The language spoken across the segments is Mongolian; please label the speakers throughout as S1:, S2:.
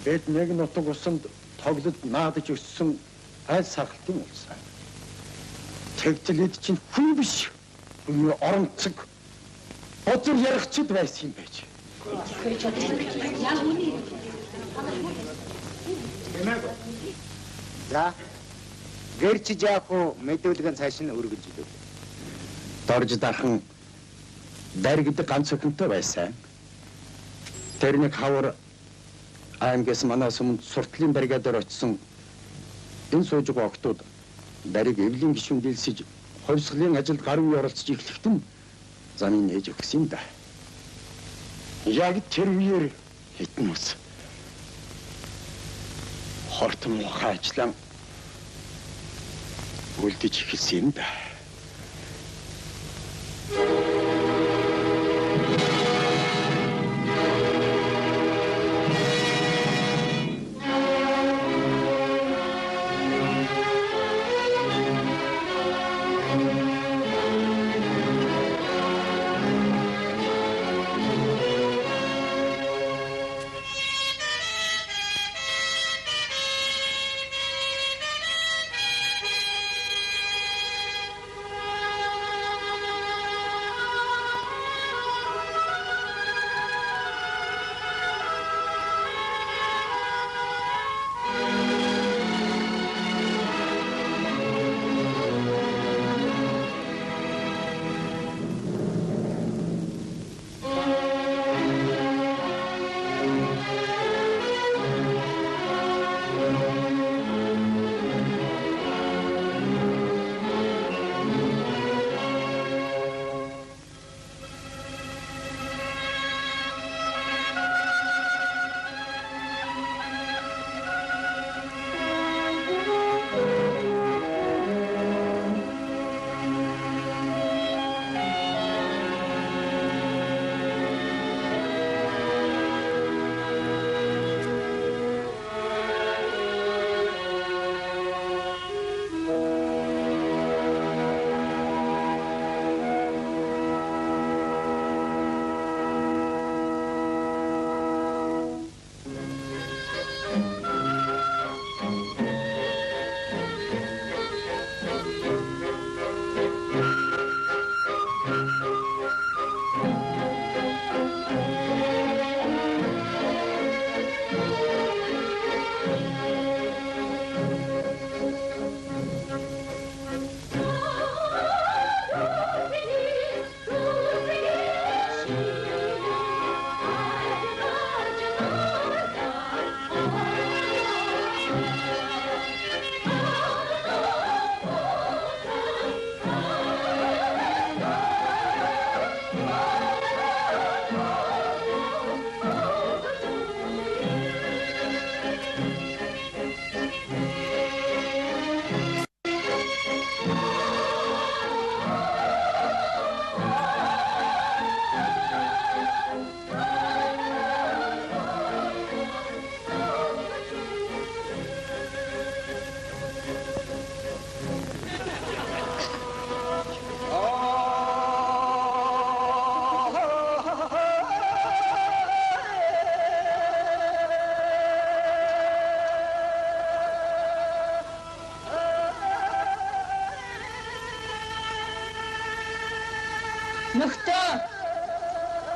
S1: Бид нэг нутаг усанд тоглод наадаж өссөн аль сахалтын улсаа. Тэгтлээд чинь хүн биш. Өнөө оронцог бодор ярахчд байсан юм байж.
S2: За. Гэрч яах вэ? Мэдүүлгэн цааш нь өргөж идэв.
S1: Дорж дархан дарь гэдэг ганц өхөнтэй байсан. Тэрний хавар аймгээс манаас өмнө суртлын бригадаар очсон энэ суужиг октод дариг эвлийн гишүүн дэлсэж ховсглын ажилд гар үе оролцож эхлэхдээ замын нээж өгсөн юм да. Яг тэр үеэр хитэн ус хортон хаачлан үлдэж эхэлсэн юм да.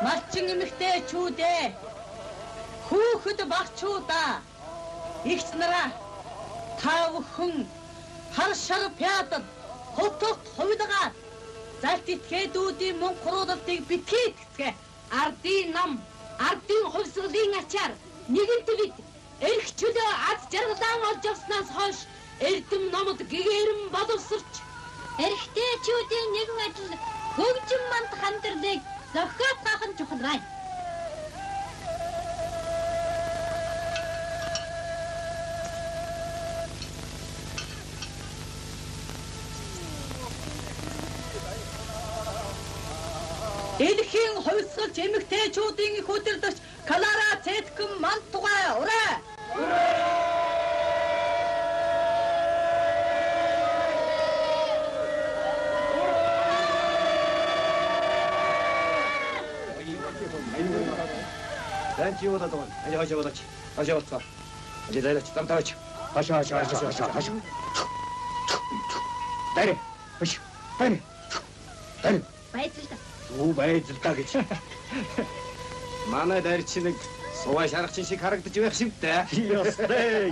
S3: Малчин эмэгтэйчүүдээ хүүхэд багчуудаа ихч нараа та бүхэн хар шар пядад хотод хувилгаад залт итгээдүүдийн мөн хуруудалтыг битгий гэцгээ ардын нам ардын хувьсгалын ачаар нэгэнт бид эрх чөлөө аз жаргалан олж авснаас хойш эрдэм номод гэгэрэн боловсрч эрхтэйчүүдийн нэгэн ажил хөгжим манд хандрлыг зохиот гахын чухал байна. Эдхийн хувьсгалч эмэгтэйчүүдийн их удирдагч Клара Цэтгэн манд тугай ураа.
S4: 난 지우다 동안 아니 하셔보다치 하셔봤어.
S2: Жилээч тамтаач. Хашаа. Дарь. Хаш. Дарь.
S3: Баярлалаа.
S2: Юу байдлаа гэж. Манай дарь чи нэг суваа шаргачин шиг харагдаж байх шиг дээ.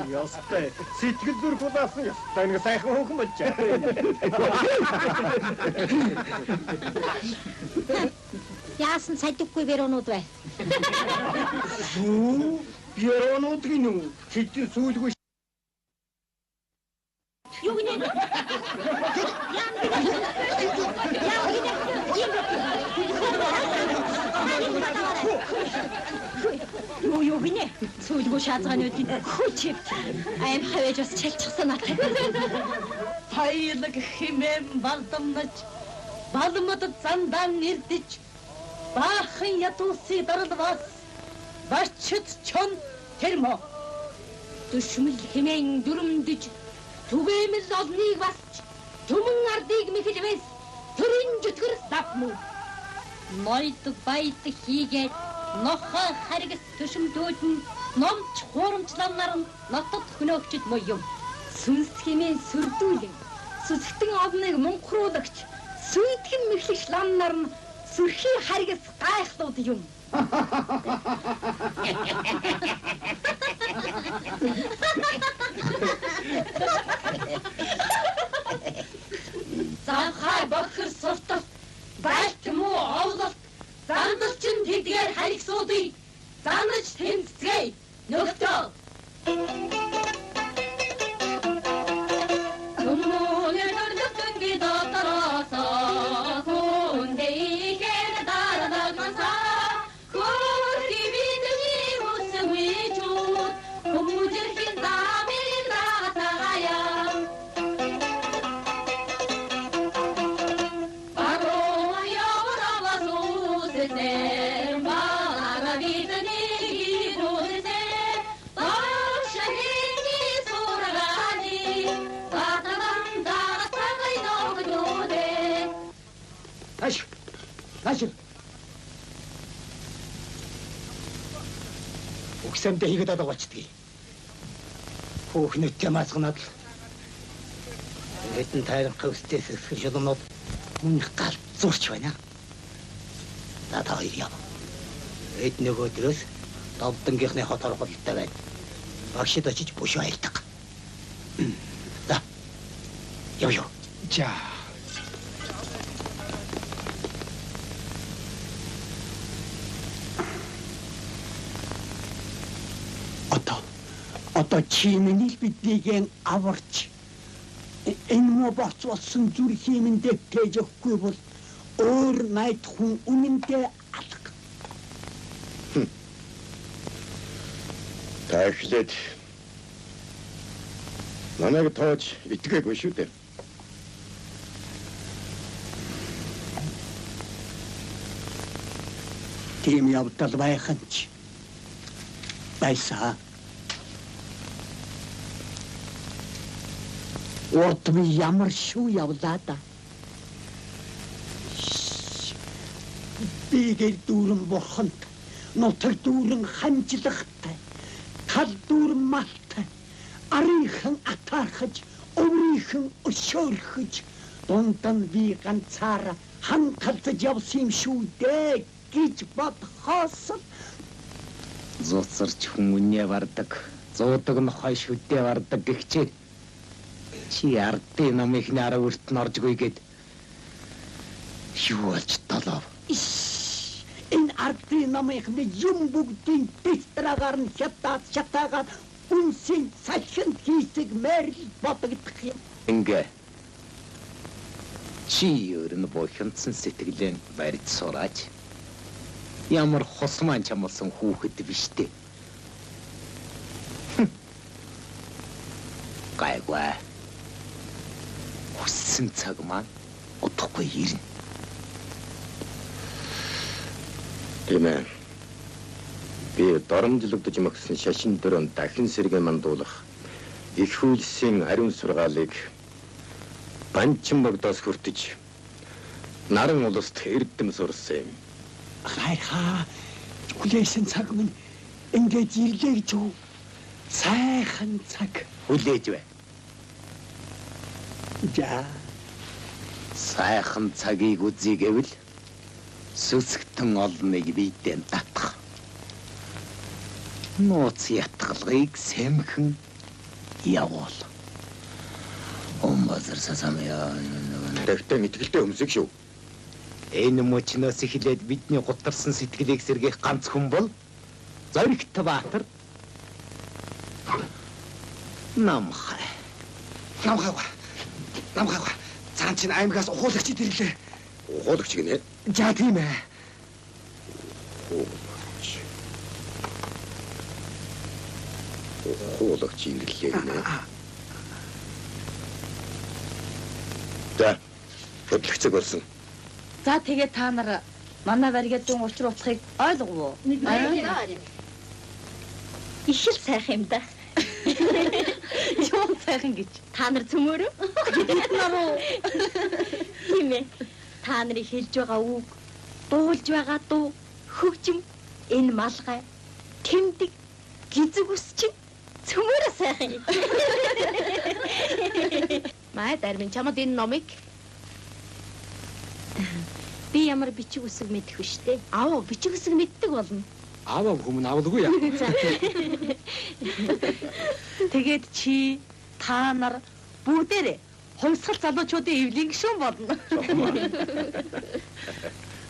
S2: Ястай. Сэтгэл зүрх улаасан ястай нэг сайхан хөөхөн болчаа.
S3: Яасан садиггүй веронууд бай.
S2: Юу? Веронууд гинүү. Хитэн сүүлгүй.
S3: Юу гинэ? Юу гинэ? Сүүлгүй шаазгаануудын хүчив. Аим хавэж бас чалчихсан надад. Баялаг хэмээн балдамнаж, балмад зандан нэрдэж, баахан ятууси даралвас, бачд чон тэрмо. Дүшмэл хэмээн дүрмдэж, түгээмэл олныг басч, түмэн ардыг мэхэлвэс, төрийн жүтгэр давму. Нойлдог баялаг хийгээд, нохоо харгас төшмдүүд нь номч хуурамчланаар нь нотод хөнөөгчд моём. Сүнс хэмээн сүрдүүлэн, сүсгтэн овныг мунхруулагч, сүйтгэн мэхлэгч ламнаар нь сүрхий харгас гайхлууд юм. Захай бохир суртал, байлт муу овлолт, зандалчин тэдгээр харигсуудыг занаж тэмцгээе. Нөхдөө. Ашиг. Өгсөндөө хийгээд одоо болчихдгийг. Хөөхнөд ямаасганаад л. Эдэн тайран хөвстэйс хэсэг шулмууд өмнөх гал зурч байна. За та хоёр яв. Эд нөгөө дрөөс Довдонгийнхны хот орголтой байна. Багшид очиж бүш байлдаг. За. Яв. За. Одоо чимэний биднийг аварч энэ муу борцолсон зүрхийн мэндээ тээж өгөхгүй бол өөр найд хүн үнэндээ алга.
S1: Та эхлээд намайг тоож итгээгүй шүү дээ.
S4: Тийм явдал байхын ч байсан. Урд би ямар шүү явлаа да. Бигээр дүүрэн бурханд, нутаг дүүрэн хамжлагтай, тал дүүрэн малтай, арийнхан атаархаж, өврийнхэн өшөөрхөж, дундан би ганцаараа хангалзаж явсан юм шүү дээ гэж бодхоос
S2: Зуцарч хүн үнэ вардаг, зуудаг нь хойш хөдөө вардаг гихчээ. Чи ардын намынхны арга үрт нь оржгүй гээд юу болж толов?
S4: Энэ ардын намынхны юм бүгдийн бистраагаар нь шатаагаад үнсийн салхинд хийсэг мэрл бодогдох юм.
S2: Ингээ. Чи өөрн бохинцсан сэтгэлэн барьж сураач. Ямар хосман чамлсан хүүхэд биш дээ. Гайгүй. Хүссэн цаг маань удахгүй ирнэ.
S1: Тийм ээ. Би доромжлогдож мөгсөн шашин дөрөнд дахин сэргээ мандуулах их хүйсийн ариун сургаалыг банчин богдоос хүртэж наран улсад эрдэм сурсан юм.
S4: Хайхаа хүлээсэн цаг минь ингээд ирлээ гэж үү?
S1: Сайхан цаг хүлээж бай.
S4: За.
S1: Сайхан цагийг үзье гэвэл сүсгтэн олныг биедээ татах. Нууц ятгалгыг сэмхэн явуул. Омбазар сасамяа дэвтэ мэтгэлтэй өмсөг шүү. Энэ мөчнөөс эхлээд бидний гутарсан сэтгэлийг сэргээх ганц хүн бол Зоригт Баатар Намхай.
S2: Намхай. Цаан чинь аймагаас ухуулагч ирлээ.
S1: Ухуулагч гинэ.
S2: За тийм ээ.
S1: Ухуулагч ирлээ гинэ. За, хөдлөгцөг болсон.
S3: За тэгээ та нар манай баригадын учир утгыг ойлгов уу?
S5: Их л сайхан юм да.
S3: Юу сайхан гэж?
S5: Та нар цөмөрөө?
S3: Бид нар уу?
S5: Тийм ээ. Та нарын хэлж байгаа үг, дуулж байгаа дуу, хөгжим, энэ малгай, тэмдэг, гизэг ус чинь цөмөрөө сайхан юм. Маа дармин чамд энэ номыг би ямар бичиг үсэг мэдэх вэ штэ? Аа, бичиг үсэг мэддэг болно.
S2: Ааваа хүмүүн авалгүй яа.
S3: Тэгээд чи та нар бүгдээрээ хувьсгал залуучуудын эвлэн гишүүн болно.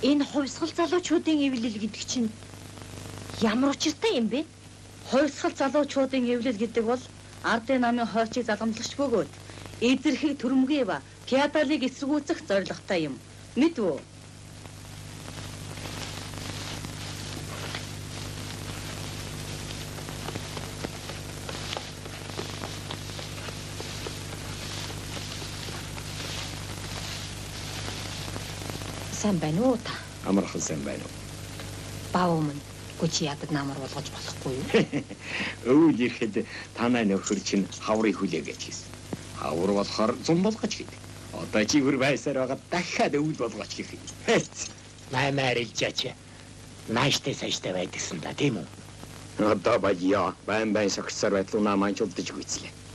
S5: Энэ хувьсгал залуучуудын эвлэл гэдэг чинь ямар учиртай юм бэ?
S3: Хувьсгал залуучуудын эвлэл гэдэг бол ардын намын хойчийг заламжлагч бөгөөд эзэрхийг төрөмгөө ба феодалыг эсэргүүцэх зорилготой юм. Мэдвүү?
S5: Сайн байна уу та?
S1: Амархан сайн байна уу?
S5: Баав минь гүчи ядад намар болгож болохгүй юу?
S1: Өвөл ирэхэд танай нөхөр чинь хаврыг хүлээгээч гэсэн. Хавар болохоор зам болгож гэдэг. Одоо чи бүр байсаар байгаа дахиад өвөл болгооч гэх юм. Хэц. Наймаар илжаач. Нааштай саштай байдагсан да тийм үү? Одоо баяа. Байн согцсоор байдлаа маань ч удаж гүйцлээ.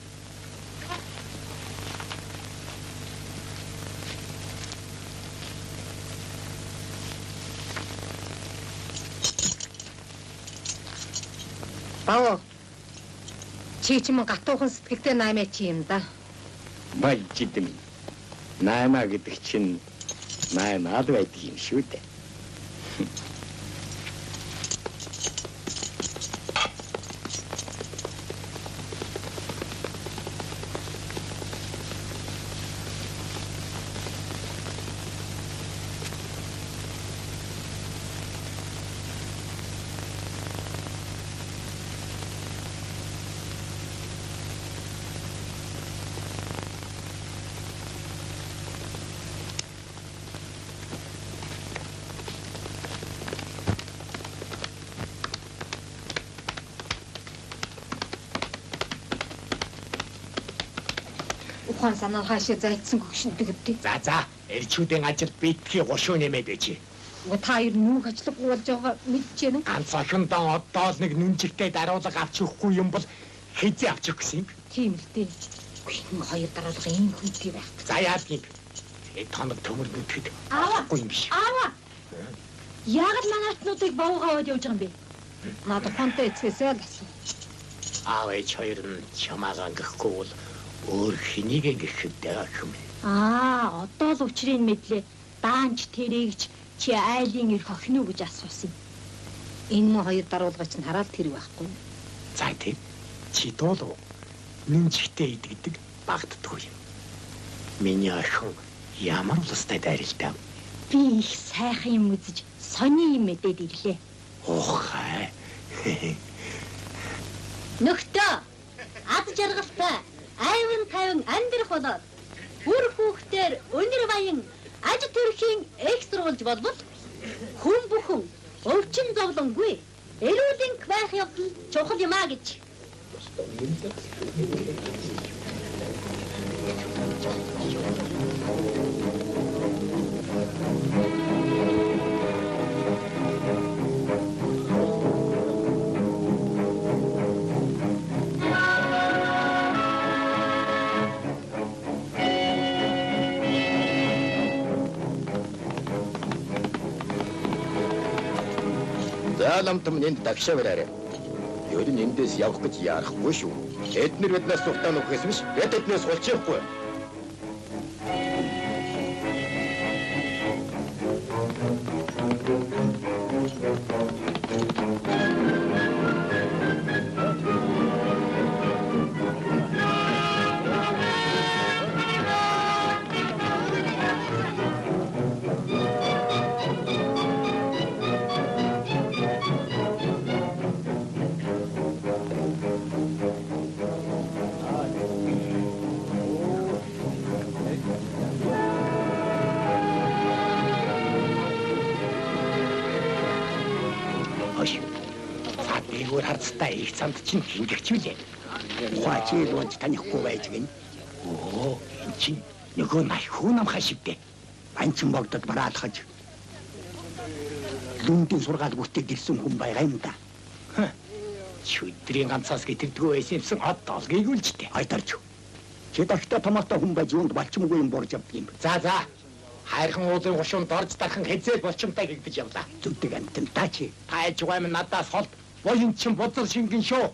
S5: Баав. Чи ч юм гатуухан сэтгэлтэй наймаа чи юм да.
S1: Баяжидэм. Наймаа гэдэг чинь наймаад байдаг юм шүү дээ.
S5: Ухаан санаа хаашаа зайцсан гөгшөнтэй гэдэг.
S1: За, эрчүүдийн ажил битгий гушуу нэмээд байжээ.
S5: Та хоёр нүүх ажиллах болж байгаа мэдчихэв.
S1: Ганц охиндоо одоо л нэг нүнжигтэй даруулга авч өгөхгүй юм бол хэзээ авч өгөх юм бэ?
S5: Тийм л дээ. Энэ хоёр даруулга ийм хүйтгий байх.
S1: За яадгийг. Тэгээд тоног төмөр нүтгэд
S5: Ааваа.
S1: юм биш.
S5: Ааваа. Яг л манаатнуудыг бовгоо аваад явж байгаа юм бэ? Надад хонтой эцгээсээ л асуу.
S1: Аав ээж хоёр нь чамаагаа гэхгүй бол өөр хэнийг гэхэд юм.
S5: Одоо л учрыг мэдлээ. Даанч тэрэгч чи айлын ирэх охин уу гэж асуусан. Энэ хоёр даруулга чинь хараалт хэрэг байхгүй.
S1: За тийм. Чи дуулуу. Нүнжигтэй идэгдэг багтдаггүй юм. Миний охин ямар улстай дайралтай.
S5: Би их сайхан юм үзэж сони юм мэдээд ирлээ.
S1: Ухаа.
S5: Нөхдөө ад жаргалтай айван тайван амьдрах болоод бүр хүүхдээр өнөр баян аж төрхийн экструулж болбол хүн бүхэн өвчин зовлонгүй эрүүлийн байх явдал чухал юм а гэж.
S2: За ламтам энд дагшаа бараарай. Ер нь эндээс явах гэж яарахгүй шүү. Эднэр биднээс сухтаа нүхээс биш, бид эднээс сулчихгүй.
S4: Дээгүүр харцтай их цамд чинь хингэгч үлээ. Ухаачи лууж танихгүй байж гин. Оо, эн чинь нөгөө най хүн амхаа шивдэ. Банчин богдод бараалхаж. Лүндийн сургаал бүртээд ирсэн хүн байгаа юм да. Чүдрийн ганцаас гэтэрдгөө эсэмсэн од долгийг үлжтэй. Айдарч. Чи дахта томоотой хүн байж юунд болчмгүй юм борж авдаг юм. За. Хайрхан уулын гушуунд орж дархан хэзээ болчмтай гэгдэж явлаа. Зүгдэг амтэн та чи. Тааж байгаа юм надаас холд. Боён чин бузар шингэн шүү.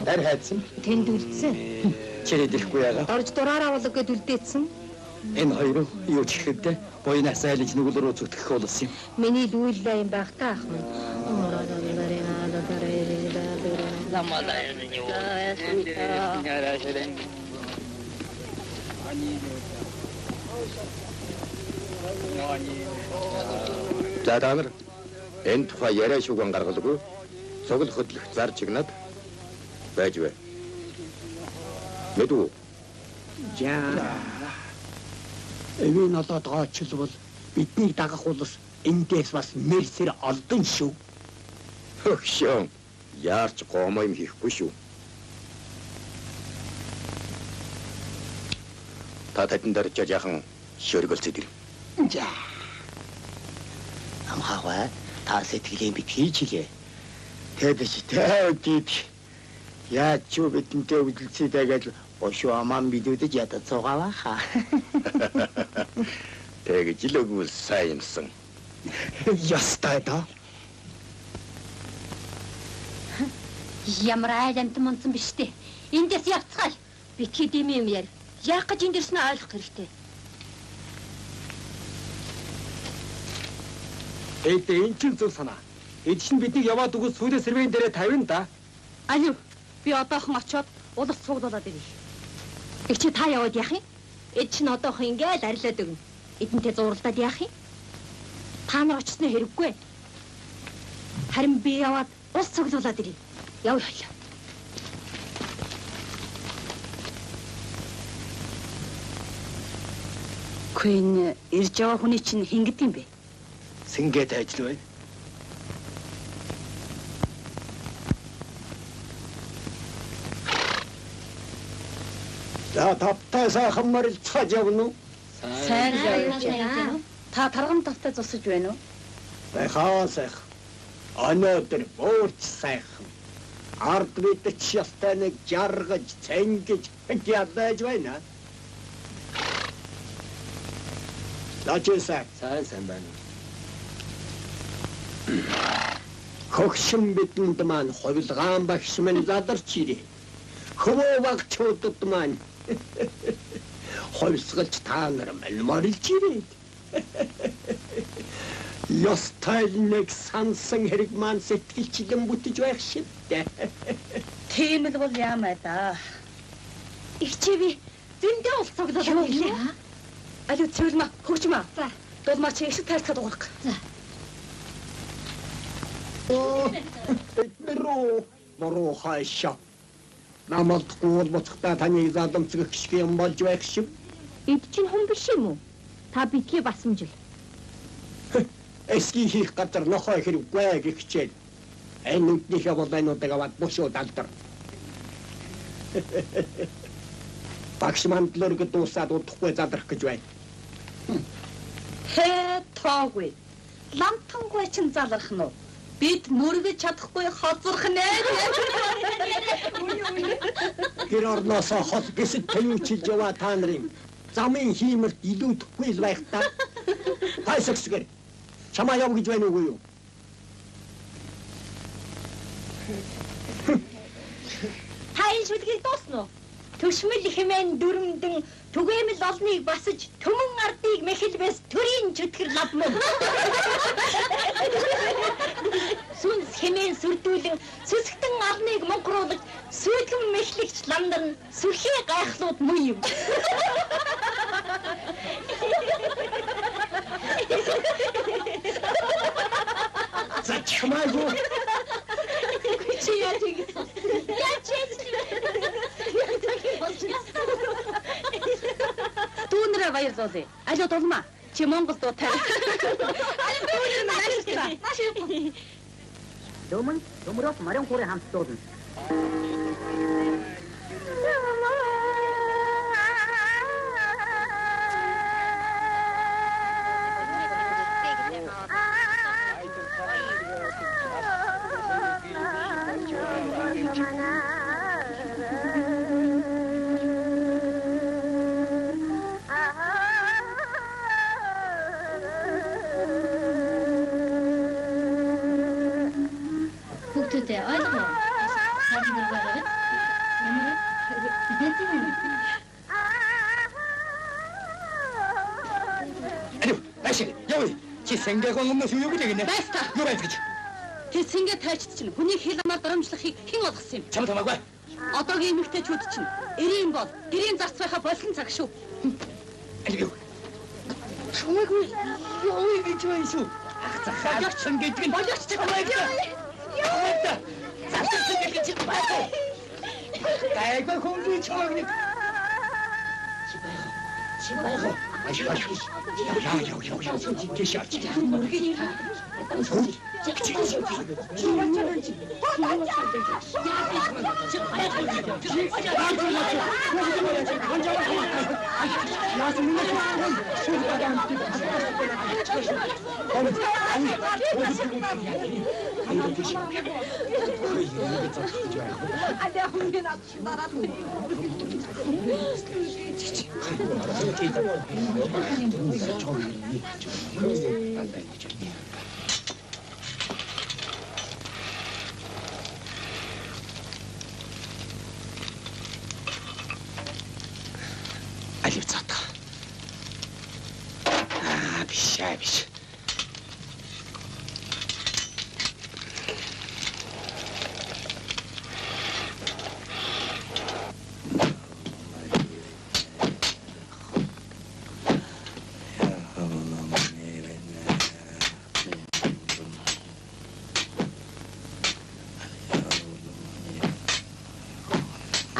S1: Дар хайдсан.
S5: Тэнд үлдсэн.
S1: Чирээд ирэхгүй яагаад?
S5: Орж дураараа болог гэд үлдээсэн.
S1: Энэ хоёр юу ч ихэвдэ буйнаас айлж нүгэл рүү зүтгэх болсон юм.
S5: Миний лүүлээ юм байх та ах минь.
S2: За та нар энэ тухай яриа шуган гаргалгүй. Цогл хөдлөх зар чигнад байж вэ? Мэдүү.
S4: За. Эвэн олоод гоочлвол бидний дагах улс эндээс бас мэрсэр олдон шүү.
S2: Хөгшөө. Яарч гомоо юм хийхгүй шүү. Та тань дээр жаахан шөргөлцөд ир.
S4: За. Амхаа та сэтгэлийн бит хийж игээ. Тэдэш тээвдид. Яа ч бидэнтэй үдэлцээтэй гэж ошоо аман бидүүдэд ята цугаваа ха.
S2: Тэгж л өгвөл сайн юмсан.
S4: Ястай да.
S5: Ямар айлант мунсан биш үү? Эндээс явцгаал. Битгий дэм юм яар. Яах гэж энд ирсэн ойлгох хэрэгтэй.
S2: Энэ чинь зөв санаа. Эд чинь биднийг яваад өгөх сүйдэ сэрвэн дээрээ тавина да.
S5: Алив, би одоохон очиод улс цуглуулад ирье. Чи та яваад яах юм? Эд чинь одоохон ингээл арилаад өгнө. Эдэнтэй зурлаад яах юм? Та нар очсны хэрэггүй. Харин би яваад улс цуглуулад ирье. Яв. Хүн ирж байгаа хүний чинь хэн гэдэг юм бэ?
S4: Сингээд ажил бай. За тавтай сайхан морилцаж явна уу?
S5: Сайн явж байна. Та тарган тавтай зусаж байна уу?
S4: Сайхан. Өнөөдөр буурч сайхан. Ард бид чилтэй нэг жаргаж, цэнгэж ядаж байна. Лачээсаа сайн байна. Хөгшин бидэнд маань хувилгаан багш минь задарч ирээ. Хөвөө багчуудад маань хувьсгалж та нар морилж ирээ. Ёстой нэг сансан хэрэг маань сэтгэлчлэн бүтэж байх шивтэй.
S3: Тийм л бол яамаа да.
S5: Их чи би зөндөө улс цуглуулад ирлээ. Алуу цэвэрмэ хөгжмөө. За. Дулмаа чи их тайлцаад уурах. За.
S4: Бороо хайшаа. Намайг гол боцохтой таны задамцгах гişг юм болж байх шив.
S5: Эд чинь хүн биш юм уу? Та бидгээ басамжил.
S4: Эски хийх газар нохой хэрэггүй гихчээл. Энэ үднийхээ болайнуудыг аваад бушууд алдар. Багш мандлыг дуусаад удахгүй задрах гэж байна.
S3: Хэ тоогүй. Ламтангүй чинь залрах нь уу? Бид мөргөж чадахгүй хоцрох нэ.
S4: Гэр орноосоо хол гэсэд тавиучилж яваа та нарын замын хиймэрт илүүдэхгүй л байх та. Хайсагсгэр. Чамаа яв гэж байна уу юу?
S5: Тайн шүлгийг дуусна уу? Төшмөл хэмээн дүрмдэн түгээмэл олныг басаж төмөн ардыг мэхэлбэс төрийн чөтгөр лавмаг. Сүнс хэмээн сүрдүүлэн сүсгтэн алныг монгруулж сүйтгэн мэхлэгч ламдан сүрхий гайхлууд муу юм.
S4: За чамаа юу?
S5: Чи яаж ингэсэн?
S3: Түүнэрээ баярлуулъя. Алуу дулмаа. Чи Монгол дуутай.
S6: Дөрмөн Дөрмөрөс Марин хүрээ хамтдуулна.
S5: Хүүхдүүдээ ойлгоо. Сайн дургаараа. Ямар
S4: Алуу, ашиг, явъя. Чи сэнгээх өмнөөс юу гэж гинэ?
S3: Байста.
S4: Юу байж гэж?
S3: Тэр сингээ тайлчд чинь хүний хэл амаар дарамжлахыг хэн олгосон юм?
S4: Чам тамаагүй.
S3: Одоогийн эмэгтэйчүүд чинь эрийн бол гэрийн зарц байхаа болсон цаг шүү.
S4: Алуу. Чамаагүй. Юу гэж байна шүү? Ах захаа чин гэдэг нь
S3: Болооч чамайг.
S4: Яа! Засаж гэж байна. Гайгүй хүн чамайг. Чимээ. Ашиг. Яа. Кешаач. Алив цаата. Биш.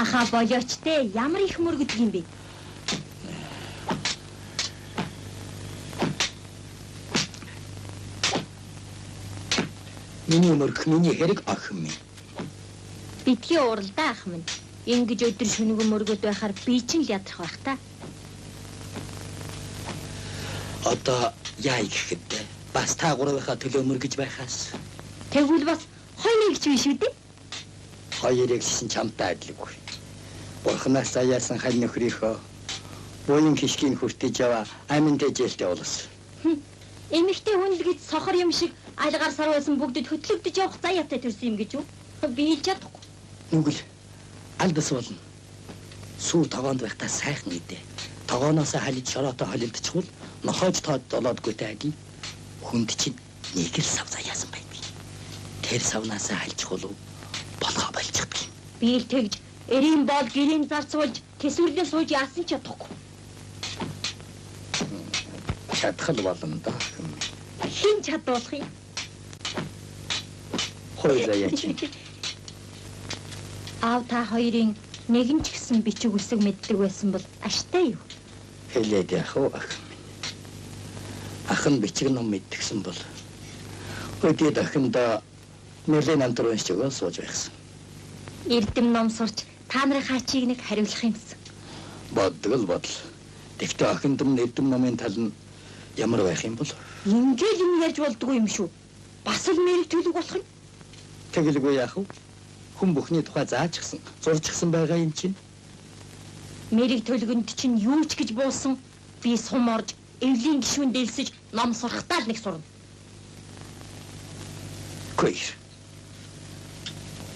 S5: Аха болооч те ямар их мөргөдөг юм бэ?
S4: Миний мөрөх миний хэрэг ах юм.
S5: Битгий уралдаа ах минь. Ингэж өдөр шөнөгүй мөргөд байхаар би ч л ядрах байх та.
S4: Одоо яа гэхэд бас та гурвынхаа төлөө мөргөж байхаас
S5: Тэгвэл бас хойно гэж биш үү дээ?
S4: хоёрыг шин чамтай адилгүй. Бурханаас аяасан хань нөхрийнхөө буян хишгийн хүртэж яваа амин дэжэлтэй болос.
S5: Эмэгтэй хүн л гэж сохор юм шиг альгаар сар байсан бүгдэд хөтлөгдөж явах заяатай төрсөн юм гэж юу? Би л чадахгүй.
S4: Нүгэл алдас болно. Сүү тогоонд байхдаа сайхан идэ. Тогооноос халиж шороотоо холилдчихвол нохойж тоод долоодгүй тааги. Хүнд чинь нэг л сав заяасан байдаг. Тэр савнаас хальчих болов болгоо болчихдаг юм.
S5: Би л тэгж эрийн бол гэрийн зарцуулж тэсвэрлээ сууж яасан ч чадахгүй.
S4: Чадхал болно да.
S5: Хин чадуулах юм?
S4: Хой заяач.
S5: Аав та хоёрын нэгэн ч гэсэн бичиг үсэг мэддэг байсан бол аштай юу?
S4: Хэлээд яах вэ ах минь. Ах нь бичиг ном мэддгсэн бол өдөөд ахиндаа нэлээд амтар уншиж өгөө сууж байсан.
S5: Эрдэм ном сурч та нарын хаачийг нэг хариулах юмсан.
S4: Боддог л бодол. Тэгтээ ахинд нь эрдэм номын тал нь ямар байх юм бол?
S5: Ингээл юм ярьж болдгоо юм шүү. бас л мэрэг төлөг болох юм.
S4: Тэгэлгүй яах вэ? Хүн бүхний тухай заачгсан, зурчихсан байгаа юм чинь.
S5: Мэрэг төлгөнд чинь юу ч гэж буусан. Би сум орж, эвлийн гишүүн дэлсэж, ном сурахтаа л нэг сурна.
S4: Гүйр.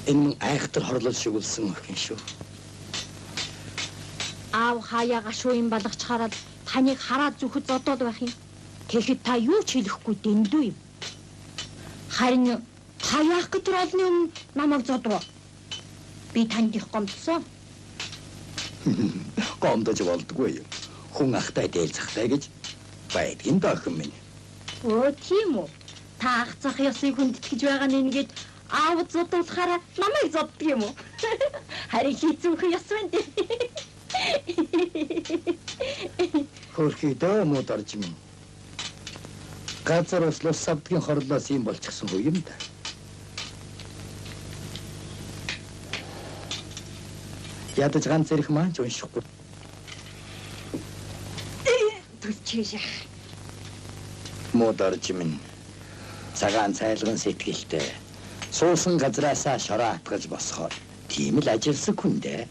S4: Энэ айхтар хорлол шиг үлсэн охин шүү.
S5: Аав хаяа гашуу юм балгач хараад таныг хараад зүхэд зодоод байх юм. Тэгэхэд та юу ч хэлэхгүй дэндүү юм. Харин та яах гэж олны өмнө намайг зодвоо. Би танд их гомдсон.
S4: Гомдож болдгүй юм. Хүн ахтай дээлцахтай гэж байдгийн охин минь.
S5: Өө тийм үү. Та ах зах ёсыг хүндэтгэж байгаа нь ингээд аав зодуулахаараа намайг зоддөг юм уу? Харин хийцүүхэн ёс байна дээ.
S4: Хөрхий дөө мод орж минь. Газар услус савдгийн хорлоос юм болчихсон уу юм да. Ядаж ганц зэрэг маань ч уншихгүй.
S5: Түлчээж.
S4: Мод орж минь. Цагаан цайлган сэтгэлтэй. Суусан газраасаа шороо атгаж босхоор тийм л ажилсаг хүн дээ.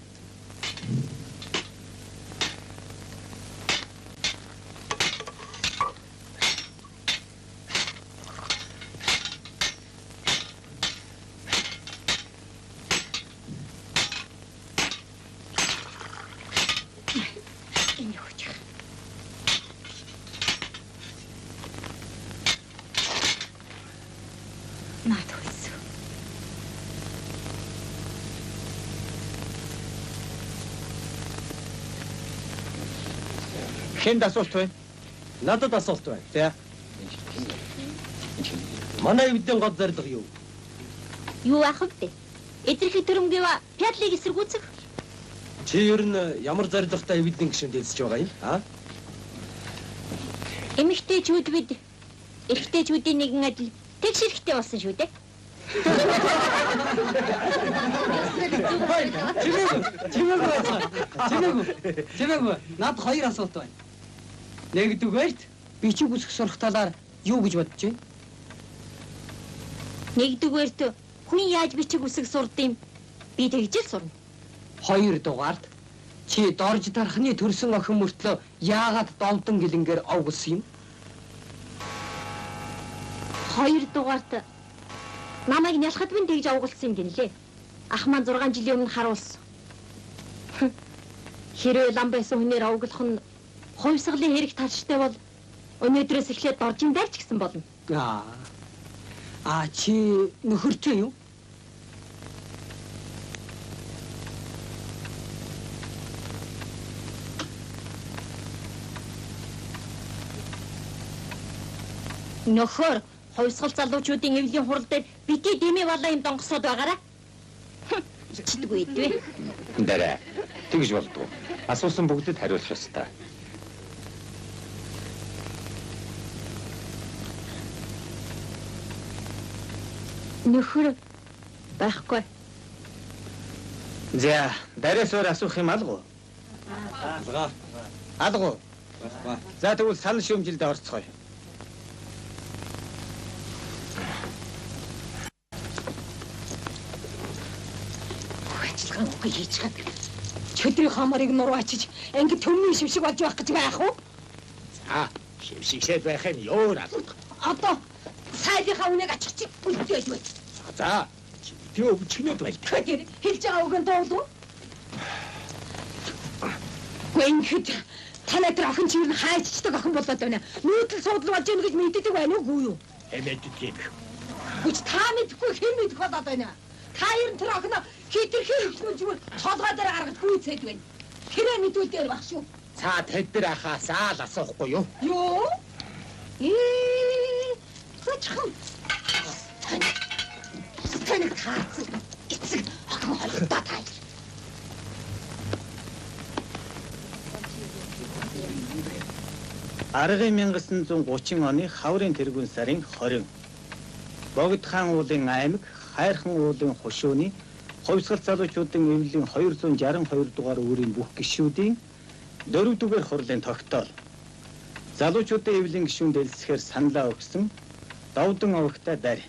S2: Хэнд асуулт байна?
S7: Надад асуулт байна.
S2: За.
S7: Манай эвдэн гол зорилго юу?
S5: Юу ах вэ? Эдэрхий төрөмгөө пядлыг эсэргүүцэх.
S7: Чи ер нь ямар зорилготой эвдэн гишүүнд хэлсэж байгаа юм? Аа?
S5: Эмэгтэйчүүд бид эрэгтэйчүүдийн нэгэн адил тэгш хэрэгтэй болсон шүү дээ.
S6: Чимээгүй. Над хоёр асуулт байна. Нэгдүгээрт бичиг үсэх сурах талаар юу гэж бодож байна?
S5: Нэгдүгээрт хүн яаж бичиг үсэг сурдığım би тэгж л сурна.
S6: Хоёрдугаарт чи дорж тархны төрсөн охин мөртлөө яагаад долдон гэлэнгээр овгсон юм?
S5: Хоёрдугаарт намайг нялхад минь тэгж овголсон юм гинлээ. Ах маань 6 жилийн өмнө харуулсан. Хэрвээ лам байсан хүнээр овглох нь хувьсгалын хэрэг тарчтай бол өнөөдрөөс эхлээд доржин дайч гэсэн болно.
S6: Чи нөхөрч юу?
S5: Нөхөр хувьсгал залуучуудын эвлийн хурал дээр бити дэмий балаа юм донгосоод байгаараа. Чидгүй дээ.
S1: Дээрээ. Тэгж болдгоо. Асуусан бүгдэд хариулах ёстой.
S5: Нөхөр байхгүй.
S2: За, дараас өөр асуух юм алгу. Алгу. За тэгвэл санал шүүмжилдээ орцгоё.
S5: Ажиллагаа үгүй хийж чад. Чөдрийн хамарыг нуруу ачиж ингэ төмний шившиг болж байх гэж байх уу?
S4: За, шившигшээд байх нь өөр алга.
S5: Одоо сайдынхаа үнэг ачих чи үлдээж бай.
S4: За, тэр өвчгнөд байл.
S5: Тэгэхээр хэлж байгаа үг нь дуулуу. Гэнхэд танай тэр охин чинь хайчдаг охин болоод байна. Нүүдэл суудлага болж яах гэж мэддэг байна уу юу?
S4: Хэмээдэг юм.
S5: Үгүй та мэдхгүй хэн мэдэх болоод байна. Та ер нь тэр охин хитрхи хөвчмөн зүгээр толгой дээр гаргаж гүйцээд байна. Тэрэ мэдүүл дээр баг шүү.
S4: За, тэд нар ахаасаа л асуухгүй юу?
S5: Юу? Хачхан. Тэнийг хаац. Эцэг охин холбоо тай.
S2: Аргын 1930 оны хаврын тэргүүн сарын 20. Богд хаан уулын аймаг Хайрхан уулын хушууны хувьсгал залуучуудын эвлэлийн 262 дугаар үүрийн бүх гишүүдийн 4 дугаар хурлын тогтоол. Залуучуудын эвлэлийн гишүүнд элсэхээр саналаа өгсөн Довдон овогтой дарь.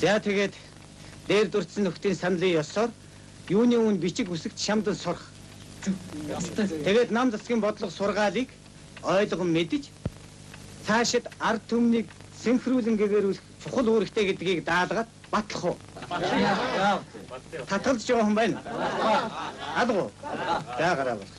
S2: За тэгээд дээр дурдсан нөхдийн саналын ёсоор юуны үн бичиг үсэгт шамдан сурах. Тэгээд нам засгийн бодлого сургаалыг ойлгон мэдж цаашид ард түмнийг синхруулан гэгэрүүлэх чухал үүрэгтэй гэдгийг даалгаад батлах уу? Татгалж байгаа хүн байна. Алгу. За гараа болох.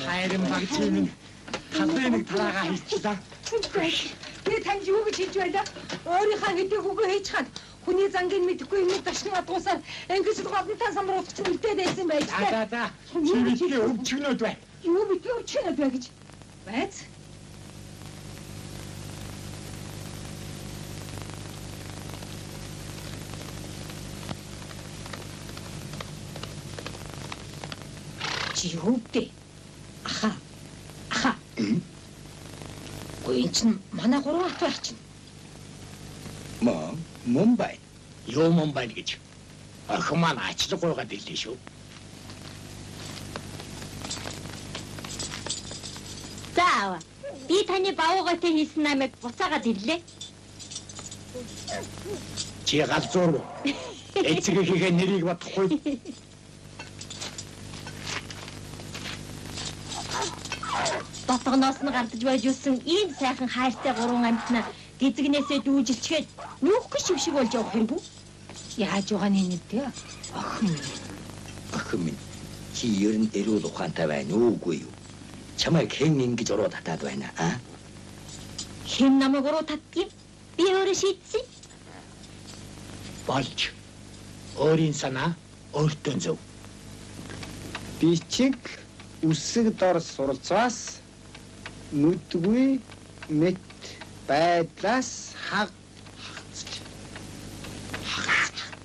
S4: Хайрын багцын талбайг тараага хийчихлээ.
S3: Би танд юу гэж хэлж байлаа? Өөрийнхөө хэдийг үгүй хийж хаад хүний зангийн мэдэхгүй юм дашны адуусаар ингэж л годонтаа самруулах чинь үлдээд байсан байж тээ.
S4: За. Чиний өвчгнөд бай.
S3: Юу битгий өвчгнөд бай гэж. Байц. Юубдэ? Аха. Гүйн чинь манай 3 ат байх чинь.
S4: Мумбай. Юу Мумбай гэж? Ах маань ачлаг гойгаад ирлээ шүү.
S5: За. Би таны бавуугаатай хийсэн намайг буцаагаад ирлээ.
S4: Чи галзуур. Эцгийнхээ нэрийг бодохгүй.
S5: Дотгоноос нь гардаж байж үсэн ийм сайхан хайртай 3 амьтнаа гизгнээсээ дүүжилчгээд нүүхгүй шиг болж явах юм бүү?
S3: Яаж байгаа нэнэтэй?
S4: Охин минь. Чи ер нь эрүүл ухаантай байна уугүй юу? Чамайг хэн ингэж уруу татаад байна аа?
S5: Хэн намайг уруу татдгийг би өөрөө шийдсэн.
S4: Болж. Өөрийн санаа өөртөө зөв.
S2: Бичиг үсэг дор суралцаас нүдгүй мэт байдлаас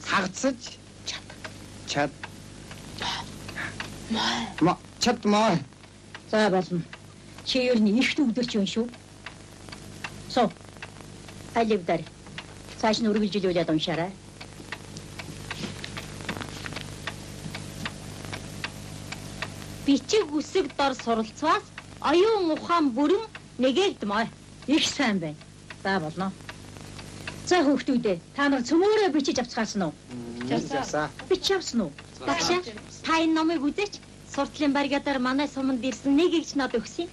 S2: хагцаж чад май.
S3: За болно. Чи ер нь их төгдөж байна шүү. Соо. Аливдар. Цааш нь үргэлжлүүлээд уншаарай.
S5: Бичиг үсэг дор суралцваас оюун ухаан бүрэн нэгэгдмээ.
S3: Их сайн байна. За болно. За хүүхдүүдээ та нар цөмөөрөө бичиж авцгаасан уу?
S2: За.
S3: Бичиж авсан уу?
S5: Багшаа, та энэ номыг үзээч. Суртлын баригадаар манай суманд ирсэн нэг эгч нод өгсөн.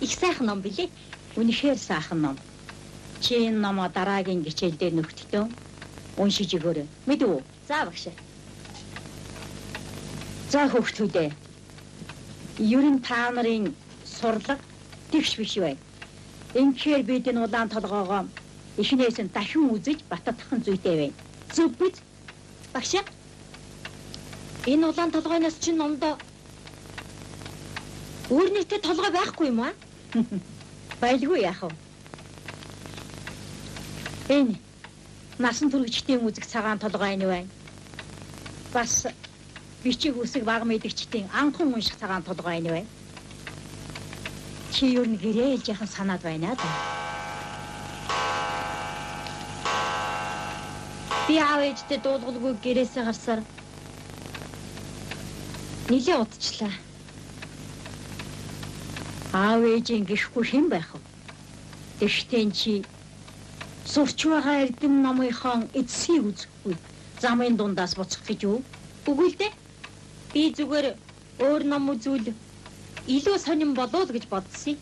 S5: Их сайхан ном билээ.
S3: Үнэхээр сайхан ном. Чи энэ номоо дараагийн гичээл дээр нөхдөдөө уншиж өгөөрэй. Мэдв үү?
S5: За багшаа.
S3: За хүүхдүүдээ. Ер нь та нарын сурлага тэгш биш бай. Ингэхээр бид энэ улаан толгоогоо эхнээс нь дахин үзэж баттахын зүйтэй байна. Зөв биз?
S5: Багшаа. Энэ улаан толгойноос чинь номдоо өөр нэртэй толгой байхгүй юм аа?
S3: Байлгүй яах вэ? Энэ насан туршидтын үзэг цагаан толгой нь байна. Бас бичиг үсэг баг мэдгчдийн анхан унших цагаан толгой нь байна. Чи юу нэг гэрээлж яхан санаад байна да.
S5: Би аав ээжтэй дуулгалгүй гэрээсээ гарсаар нилээ удчлаа. Аав ээжийн гიშгүй хэн байх вэ? Дэштэн чи сурч байгаа эрдэм намынхан эцсийг үзэхгүй. Замын дундаас буцах гэж юу? Үгүй л дээ. Би зүгээр өөр ном үзүүл илүү сонирн болов гэж бодсон.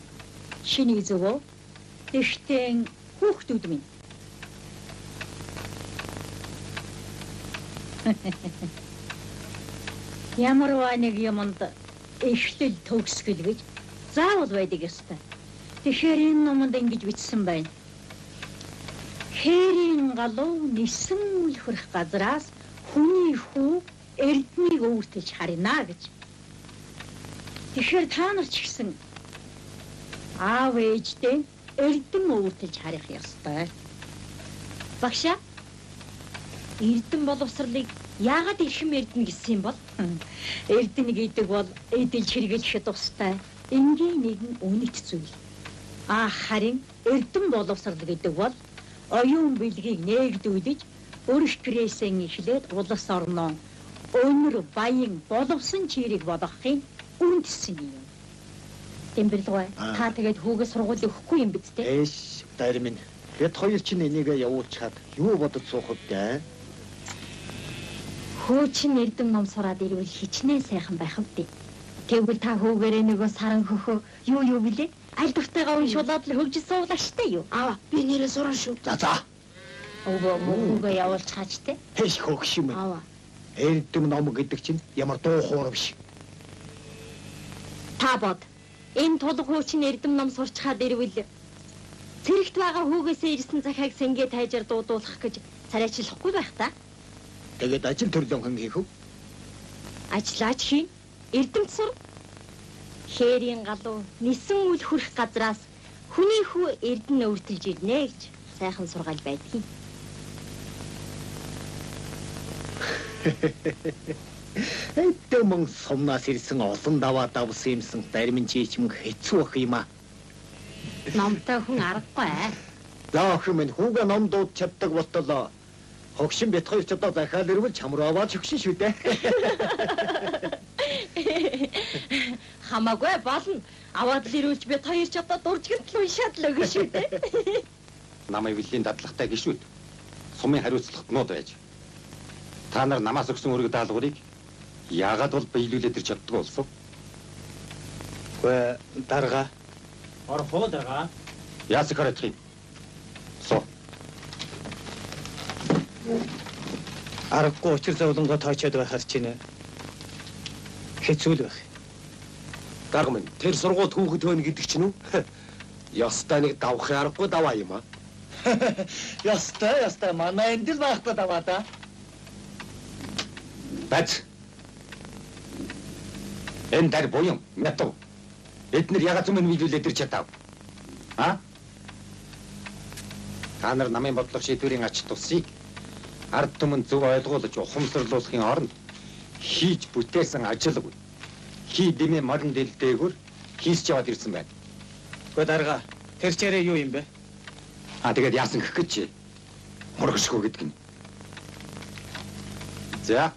S5: Шиний зөвөө. Дэштэн хүүхдүүд минь. Ямар нэг юмд эшлэл төгсгөл гэж заавал байдаг ёстой. Тэгэхээр энэ номонд ингэж бичсэн байна. Хээрийн галуу нисэн үлхрэх газраас хүний хүү эрдмийг өөртөлж харина гэж. Тэгэхээр та нар ч гэсэн аав ээжтэй эрдэм өөртөлж харих ёстой. Багшаа, эрдэм боловсролыг яагаад эрхэм эрдэнэ гэсэн юм бол? Эрдэнэ гэдэг бол эдэлж хэрэглэхэд тустай энгийн нэгэн үнэт зүйл. Харин эрдэм боловсрол гэдэг бол оюун бэлгийг нээгдүүлж өршгөрөөсөн эхлээд улс орноо өнөр баян боловсон чирийг болгохын үндэсний юм. Тэмбэрлэггүй. Та тэгээд хүүгээ сургууль өгөхгүй юм биз дээ?
S4: Эш, дайр минь. Бид хоёр чинь энийгээ явуулчихад юу бодож суух вэ?
S5: Хөөчин эрдэм ном сураад ирвэл хичнээн сайхан байх вэ? Тэгвэл та хүүгээрээ нөгөө саран хөхөө юу билээ? Аль дуртайгаа уншуулаад л хөгжиж суулаа штэ юу? Би нэрээ суран шүү.
S4: За.
S5: Хүүгээ явуулчихаач те.
S4: Хэш хөгш юм. Эрдэм ном гэдэг чинь ямар дуу хоор биш.
S5: Та бод. Энэ тулг хуучин эрдэм ном сурчхаад ирвэл цэрэгт байгаа хүүгээсээ ирсэн захиаг сэнгээ тайжаар дуудуулах гэж царайчлахгүй байх та.
S4: Тэгээд ажил төрлөнхөн хийх үү?
S5: Ажиллаач хийн. Эрдэмт сур. Хээрийн галуу нисэн үл хүрэх газраас хүний хүү эрдэнэ өртөлж ирнэ гэж сайхан сургаал байдгийг.
S4: Эдэмэн сумнаас ирсэн олон даваа давсан юмсан дармин чийчмэн хэцүү ах юм аа.
S5: Номтой хүн аргагүй.
S4: Яах юм бэ? Хүүгээ ном дууд чаддаг болтол хогшин бит хоёр ч одоо захиал ирвэл чамруу аваад хөгшин шүү дээ.
S5: Хамаагүй болно. Аваад л ирүүлж бит хоёр ч одоо дуржигт л уншаад л өгнө шүү дээ.
S1: Намайг виллийн дадлагтай гişүүд. Сумын хариуцлагатнууд байж. Та нар намаас өгсөн өргөд даалгаврыг яагаад бол биелүүлээд ирч чаддгүй болсон?
S2: Гэ дарга. Орхоо дарга.
S1: Яасыг харагдах юм. Соо.
S2: Аргагүй учир зовлонгоо тоочоод байхаар чинь хэцүү л байх.
S7: Дарга минь тэр сургуульд хүүхэд höөнө гэдэг чинь үү? Ёстой нэг давхын аргагүй даваа юм аа.
S4: Ястай манай энд л байхгүй даваа да.
S1: Бац. Энэ дар буян мятав. Эднэр ягаад зүмэн биелүүлээд ирч чадав? Та нар намын бодлого шийдвэрийн ач тусыг ард түмэнд зөв ойлгуулж ухамсарлуулахын оронд хийж бүтээсэн ажилгүй. Хий дэмээ морин дэлдээгүүр хийсч яваад ирсэн байна.
S2: Гэ дарга. Тэр чирээ юу юм бэ?
S1: Тэгээд яасан гэх гэж мургашгүй гэдэг нь. За.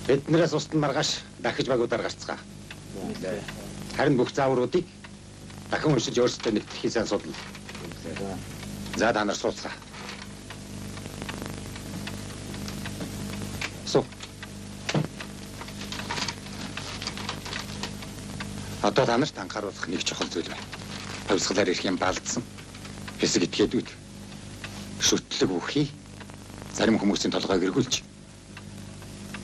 S1: Биднээс устан маргааш дахиж багуудаар гарцгаа. Харин бүх заавруудыг дахин уншиж өөрсдөө нэвтрэх сайн судална. За та нар сууцгаа. Суу. Одоо та нарт анхааруулах нэг чухал зүйл байна. Хувьсгалаар ирэх юм балдсан. Хэсэг этгээдүүд. Шүтлэг үхий. Зарим хүмүүсийн толгойг эргүүлж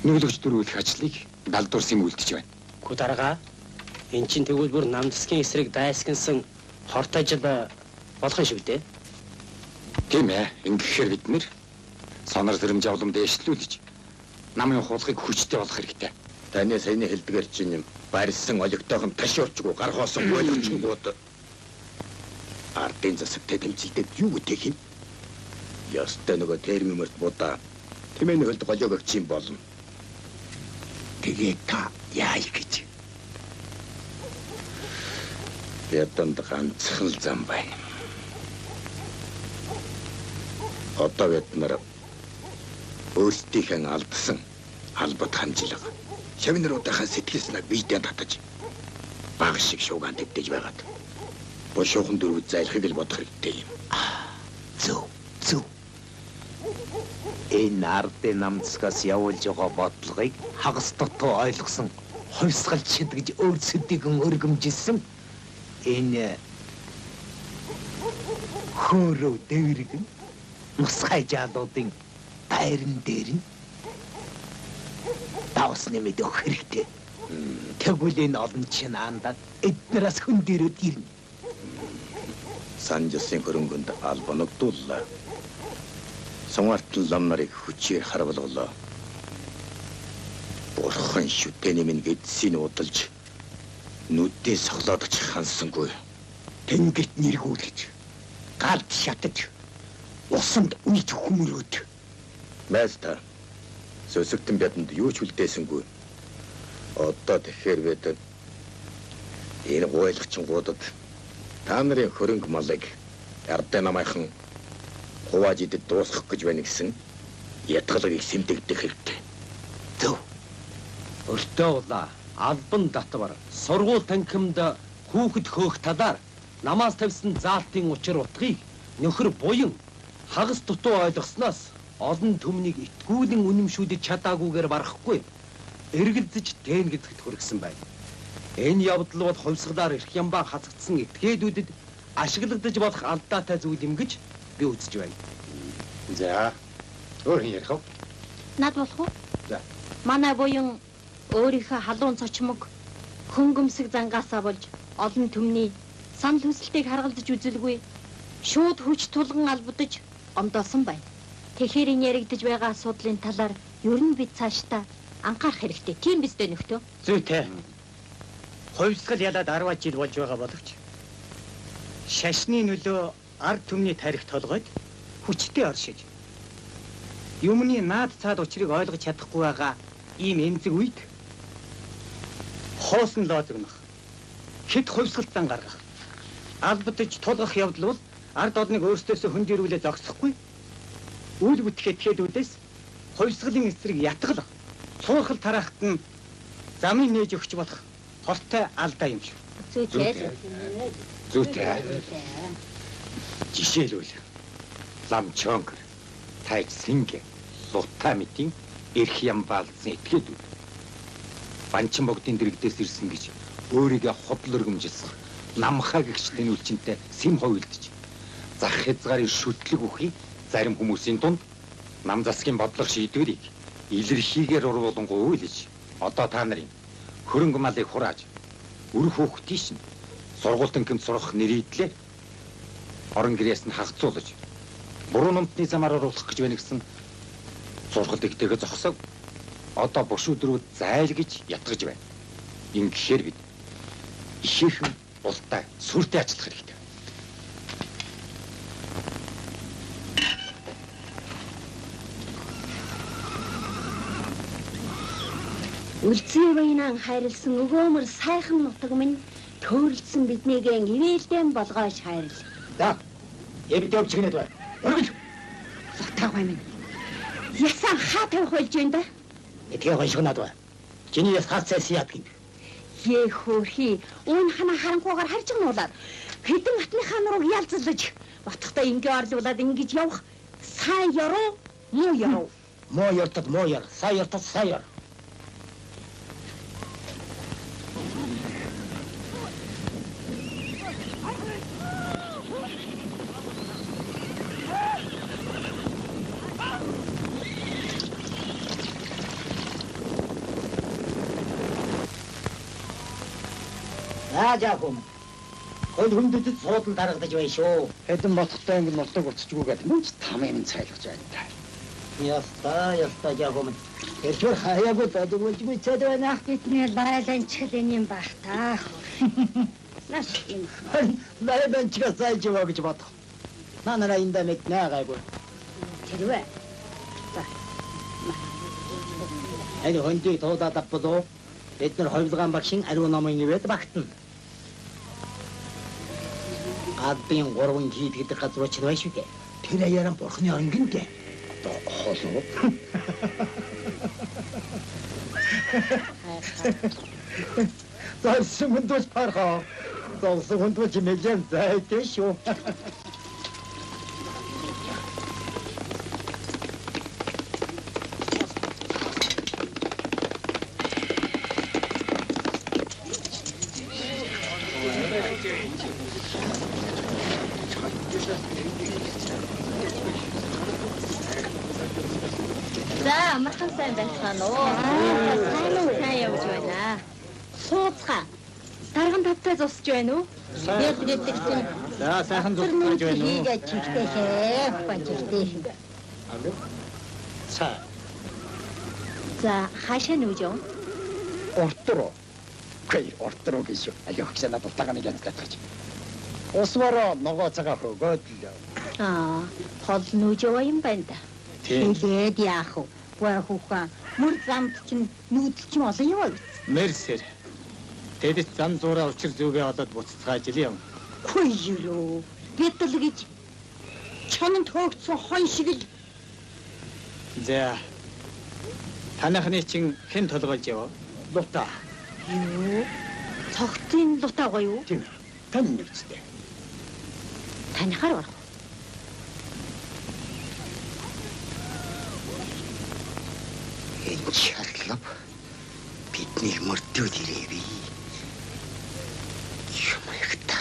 S1: нүүлгэж дөрвөлөх ажлыг далдуурсан юм үлдэж байна.
S6: Хүү дарга. Эн чинь тэгвэл бүр намдсгийн эсрэг дайсгансан хорт ажил болох юм шиг дээ.
S1: Тийм ээ. Ингэхээр бид нэр сонор зэрэмж авлам дээшлүүлж намын хулгыг хүчтэй болох хэрэгтэй.
S8: Таны саяны хэлдгээр чинь юм барьсан олигтойхон ташуурчгүй гаргоосон ойлгочгууд ардын засагтай тэмцэлтэд юу гэх юм? Ястай нөгөө термимэрт будаа тэмээний хөлд голёг өгч юм болно. Тэгээ та яа гэж? Ятанд ганцхан л зам байна. Одоо бид нар өөрсдийнхээ алдсан албат ханжилга шавнаруудынхаа сэтгэлснээ биедээ татаж баг шиг шуугаан төвдөж байгаад. Бошуухан дөрвөд зайлахыг л бодох хэрэгтэй юм.
S4: Зөв. Энэ ардын намцгаас явуулж байгаа бодлогыг хагас дутуу ойлгосон хувьсгалчид гэж өөрсдийгөө өргөмжилсэн энэ хөөрөв дэврэгэн нусгай жаалуудын байран дээр нь давс нэмэд өгөх хэрэгтэй. Тэгвэл энэ олон чинаандаа эднээс хөндөрөд ирнэ.
S8: Санжсын хөрөнгөнд албанагдууллаа. Сумартал лам нарыг хүчээр харвалголоо. Бурхан шүтэний минь гэдсийг удалж нүдээ соглоодч хансангүй.
S4: Тэнгит нэргүүлж, галд шатаж, усанд үйж хүмрөөд.
S8: Мэстер, сөсөгтөн бядэнд юу ч үлдээсэнгүй. Одоо тэгэхээр бид энэ гойлгочингуудад та нарын хөрөнгө малыг ардын намайхан хувааж идэд дуусгах гэж байна гэсэн ятгалыг сэмдэгдэх хэрэгтэй.
S4: Зөв.
S7: Өртөө улаа албан татвар сургууль танхимд хүүхэд хөөх талаар намаас тавьсан заалтын учир утгыг нөхөр буян хагас дутуу ойлгосноос олон түмнийг итгүүлэн үнэмшүүлж чадаагүйгээр барахгүй эргэлзэж тэнгэдэгт хүргэсэн байна. Энэ явдал бол хувьсгалаар эрх ямбаа хасагдсан этгээдүүдэд ашиглагдаж болох алдаатай зүйл юм гэж би үзэж байна.
S1: За. Өөр ярих уу?
S5: Над болох уу?
S1: За.
S5: Манай буян өөрийнхөө халуун цочмог хөнгөмсөг зангаасаа болж олон түмний санал хүсэлтийг харгалзаж үзэлгүй шууд хүч тулган албадаж гомдоосон байна. Тэгэхээр энэ яригдж байгаа асуудлын талаар ер нь бид цаашдаа анхаарах хэрэгтэй. Тийм биз дээ нөхдөө?
S2: Зүйтэй. Хувьсгал ялаад 10 жил болж байгаа боловч шашны нөлөө ард түмний тарих толгойд хүчтэй оршиж юмны наад цаад учрыг ойлгож чадахгүй байгаа ийм эмзэг үед хоосон лоозгнох хэд хувьсгалтан гаргах албадж тулгах явдал бол ард одныг өөрсдөөсөө хөндөөрүүлээ зогсохгүй үйл бүтэх этгээдүүдээс хувьсгалын эсрэг ятгалах суурхал тараахт нь замын нээж өгч болох хортой алдаа юм шүү.
S1: Зүйтэй. Жишээлбэл лам чонгор, тайч сингэ, лутаа митийн эрх ям баалцсан этгээдүүд. Банчин богдын дэрэгдээс ирсэн гэж өөрийгөө худал өргөмжилсэн намхаа гэгчтэй үлчинтэй сэм ховилдож зах хязгаарыг шүтлэг үхий зарим хүмүүсийн дунд нам засгийн бодлого шийдвэрийг илэрхийгээр урвуулангуй үйлж одоо та нарын хөрөнгө малыг хурааж үр хүүхдийн шин сургууль танхимд сурах нэрийдлээ орон гэрээс нь хагацуулж буруу номтны замаар оруулах гэж байна гэсэн сургууль дээгтэйгээ зогсоог одоо буш өдрүүд зайлгэж ятгаж байна. Ингэхээр бид ихээхэн ултай сүртэй ажиллах хэрэгтэй.
S5: Үлзий баянан хайрлсан өгөөмөр сайхан нутаг минь төөрөлдсөн биднийг ивэлдэн болгоош хайрл.
S4: Да. Эвд явж гинэд бай. Өргөж.
S5: Сатагай минь. Ясан хатаа хөлж энэ да.
S4: Эдгээр гоншгонод бай. Чиний яс хацаас яад гин.
S5: Ээ хөөрхи, уун хана харанхуугаар харж гнуулаад хэдэн атныхаа нуруу ялцлаж батхтай ингээ орлуулад ингэж явах сайн яруу, муу яруу.
S4: Муу яртад муу яр, сайн яртад сайн яр. Жаахан. Хөл хүндэд суудан дарагдаж байна шүү.
S1: Хэдэн ботхтой ингэ нутаг уцчихгүйгээд мөн ч там юм цайлгаж байна та.
S4: Яста жаахан. Эрчвэр хаяагуу дадгуулжгүй цаад байна.
S5: Бидний байланчхал юм бах та. Нас юм.
S4: Байланчгаа сайж яваа гэж бодох. Нанара инда мэт наагаагүй.
S5: Тэрвэ.
S4: Энэ хоньдыг тоодаад авбодоо. Бид нар хувилгаан багшин ариун намын нэвэд багтана. Адын 3 хийд гэдэг газар ч байна шүү дээ. Тэр аяаран бурхны онгин дээ.
S1: Холоо.
S4: Зарсан хүндүүлж пархаа. Зовсон хүндүүлж мэлэн зайтэй шүү.
S5: За, амархан сайн байцгаана уу? Сайн явж байна. Сууцгаа. Дарган тавтай зусж байна уу? Дэвлэгдэх чинь.
S2: За, сайхан зурж байна уу?
S5: Хийгээд чигтэйхээ. Бачигтэй.
S4: Цаа.
S5: За, хаашаа нүж юм?
S4: Ортороо. Хей, ортороо гэж юу? Алиохч надад утаагааны янзтай тааж. Усвараа ногоо цагаа хөгөөд л.
S5: Хол нүж юм байна да. Тэгээд яах вэ? Гуйхуха. Мөр замд чинь нүүдэл чинь олон юм уу?
S2: Мерсер. Тэдэд зам зураа учир зүгээ олоод буцацгааж илээ юм.
S5: Хүй юу? Бид л гэж чонод хөөгцсөн хон шиг л.
S2: За. Танахны чинь хэн толгойлж яваа?
S4: Лута.
S5: Юу? Цогтын лутаа гоё юу?
S4: Тийм. Тань нэгцтэй.
S5: Танихаар барах.
S4: Чарлав. Бидний мөрдүүд ирээвээ. Юмхта.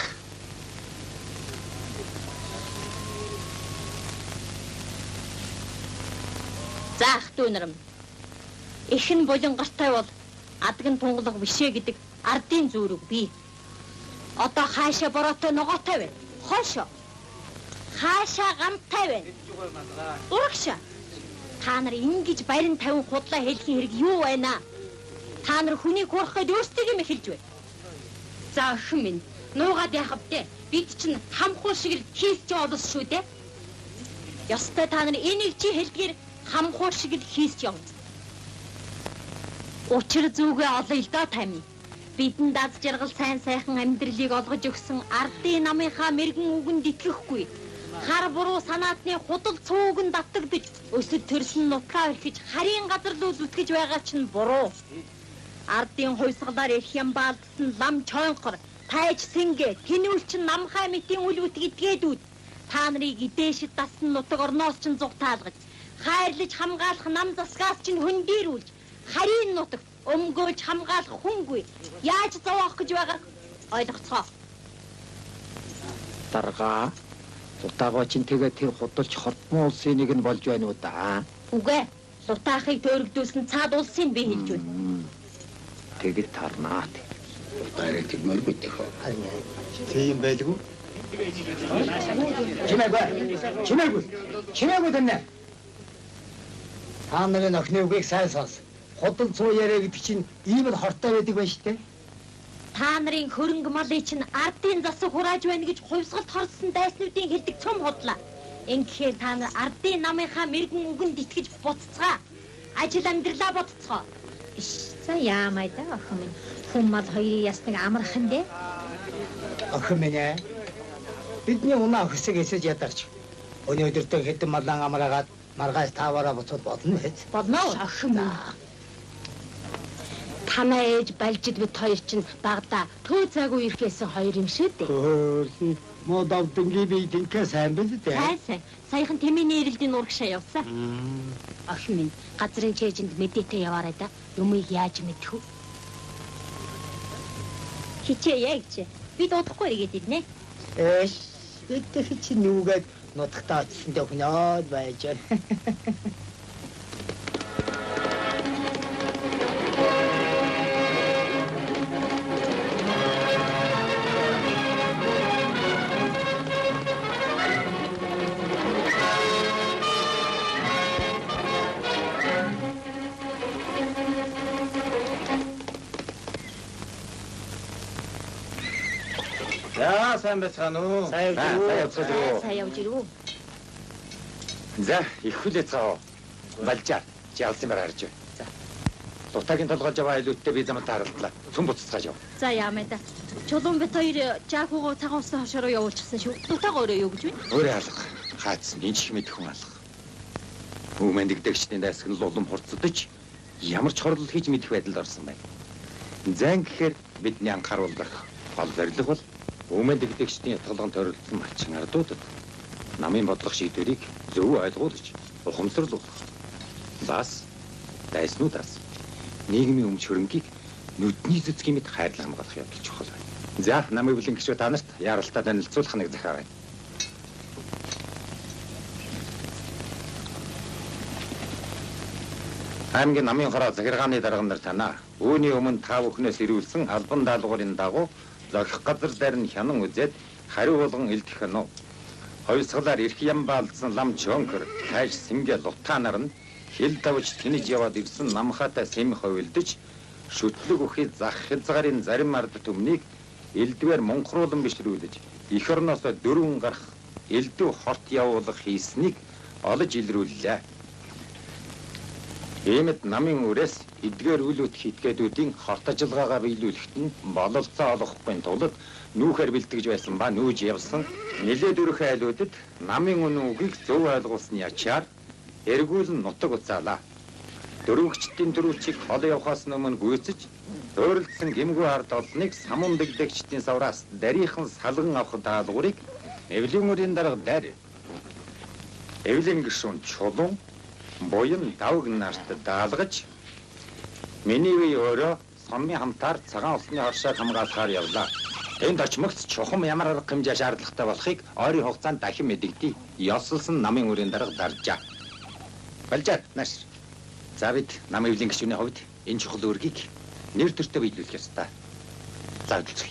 S5: Заах дүүнэрм. Ихэн болон гартай бол адган тунгалаг бишээ гэдэг ардын зүрэг бий. Одоо хаашаа бороотой ногоотой вэ? Хоошо. Хаашаа гамтай вэ? Урагша. Та нар ингэж барин 50 худлаа хэлхийн хэрэг юу байна? Та нар хүнийг хуурахад өөрсдөө юм хэлж байна. За охин минь, нуугаад яах вэ? Бид чинь хамхуу шиг л хийсч олос шүү дээ. Ёстой та нар энийг чи хэлдгээр хамхуу шиг л хийсч явц. Учир зүгээ олё л доо тань. Бидэнд аз жаргал сайн сайхан амьдралыг олгож өгсөн ардын намынхаа мэрэгэн үгэнд итгэхгүй. Хар буруу санаатны худал цууган давтагдж өсөд төрсөн нутлаа өрхөж харийн газар руу зүтгэж байгаа чинь буруу. Ардын хувьсгалаар их юм баалдсан лам чойнхор тайж сэнгэ тэнүүл чин намхай мэтийн үл бүтг идгээдүүд та нарыг идээшид дасан нутаг орноос чин зугтаалгаж хайрлаж хамгаалах нам засгаас чин хөндөрүүлж харийн нутагт өмгөөлж хамгаалах хүнгүй яаж зовоох гэж байгаа ойлгоцгоо.
S4: Дарга. Лутаагаа чинь тэгээд тэр худалч хортмоо улсын нэг нь болж байна уу да?
S5: Үгүй. Лутаахыг төөрөгдүүлсэн цаад улсын би хэлж байна.
S4: Тэгэд тарнаа.
S8: Лутаараа тэгмэргүй тэхөө.
S4: Тийм байлгүй. Чимээгүй тэнэ. Та нарын охины үгийг сайн сонс. Худал цуу яриа гэдэг чинь ийм л хортой байдаг байна шүү дээ.
S5: Та нарын хөрөнгө малыг чинь ардын засаг хурааж байна гэж хувьсгалд хорсон дайснуудын хэлдэг цом худлаа. Ингэхээр та нар ардын намынхаа мэрэгэн үгэнд итгэж буццгаа. Ажил амьдралаа бодцгоо. За яамай да охин минь. Хүн мал хоёрын ясныг амархан дээ.
S4: Охин минь ээ. Бидний унаа хөсөг эсэж ядарч. Өнөө өдөртөө хэдэн малан амраагаад маргааш таваараа буцаад болно биз?
S5: Болно охин минь. Танаа ээж балжид бит хоёр чинь багада төө цаагүй ирэхээс хоёр юм шүү дээ.
S4: Мо давтангийн би тэнхээ сайн биз дээ.
S5: Сайн. Саяхан тэмээний эрэлдийн урагшаа явсан. Охин минь газрын чэйжинд мэдээтэй яваарай да. Юмыг яаж мэдэх вэ? Хичээе гэж. Бид удахгүй игээд иднэ.
S4: Бид чинь нүгээд нутагтаа очсондоо хөнөөд байж байна.
S2: За, сайн байцгаана уу?
S4: Сайн
S5: явж ирүү.
S1: За, их хүлээ цаа. Балжаа. Чи алсын барь харж байна. За. Лутагийн толгойж аваа илүүттэй би замд харалдлаа. Цүн буцацгааж яв.
S5: За яамаа да. Чулуун бит хоёр жаагуугаа цагаан усны хошороо явуулчихсан шүү. Лутагаа өөрөө юу гэж вэ?
S1: Өөрөө алга. Хаацсан энэ ч их мэд хүн алга. Хүмүүн дэгдэгчдийн дайсаг нь улам хурцдаж ямар ч хорлол хийж мэдэх байдалд орсон байна.
S8: Зайн гэхээр бидний анхааруулах гол зорилго бол өмнөд дэгдэгчдийн ятгалган тойролцсон малчин ардуудад намын бодлого шийдвэрийг зөв ойлгуулж ухамсарлуулах. Бас дайснуудаас нийгмийн өмч хөрөнгийг нүдний зүцгийн мэд хайрлан хамгаалах явдал чухал байна. За, намын бүлээн гишүүд та нарт яралтаа танилцуулах нэг захиа байна. Аймгийн намын хороо захиргааны дарга нар танаа үүний өмнө та бүхнээс ирүүлсэн албан даалгаврын дагуу зохих газар дээр нь хянан үзээд хариу болгон илтгэх нь. Хувьсгалаар эрх ям баалдсан лам чонкор хайш сэмгэ лутаанаар нь хил давж тэнэж яваад ирсэн намхаатай сэм ховилдож шүтлэг өхий зах хязгаарын зарим ард түмнийг элдвэр монхруулан бишрүүлж эх орноос дөрвөн гарах элдв хорт явуулах хийснийг олж илрүүллээ. Иймд намын үрээс эдгээр үйл хөдлөлтүүдийн хорт ажиллагаагаа биелүүлэхэд нь бололцоо олохгүй тулд нүүхээр бэлтгэж байсан ба нүүж явсан нэлээд өрх айлуудад намын үнэн үгийг зөв ойлгуулсны ачаар эргүүлэн нутаг уцаалаа. Дөрвөгчдийн төрүүлчийг хол явахаас өмнө гүйцэж өөрлөсөн гимгүү ард олныг самун дэгдэгчдийн савраас дарийхан салган авах даалгаврыг эвлийн үрийн дарга дайр. Эвлийн гишүүн чулуун буян давг нарт даалгаж миний үе өөрөө сомын хамтаар цагаан усны хоршоог хамгаалахаар явлаа. Энд очмогц чухам ямар арга хэмжээ шаардлагатай болохыг ойрын хугацаанд дахин мэдэгдээ. Ёсолсон намын үрийн дарга даржаа. Балжаад нааш. За бид намын эвлийн гишүүний хувьд энэ чухал үүргийг нэр төртөө биелүүлэх ёстой. Заавалжгүй.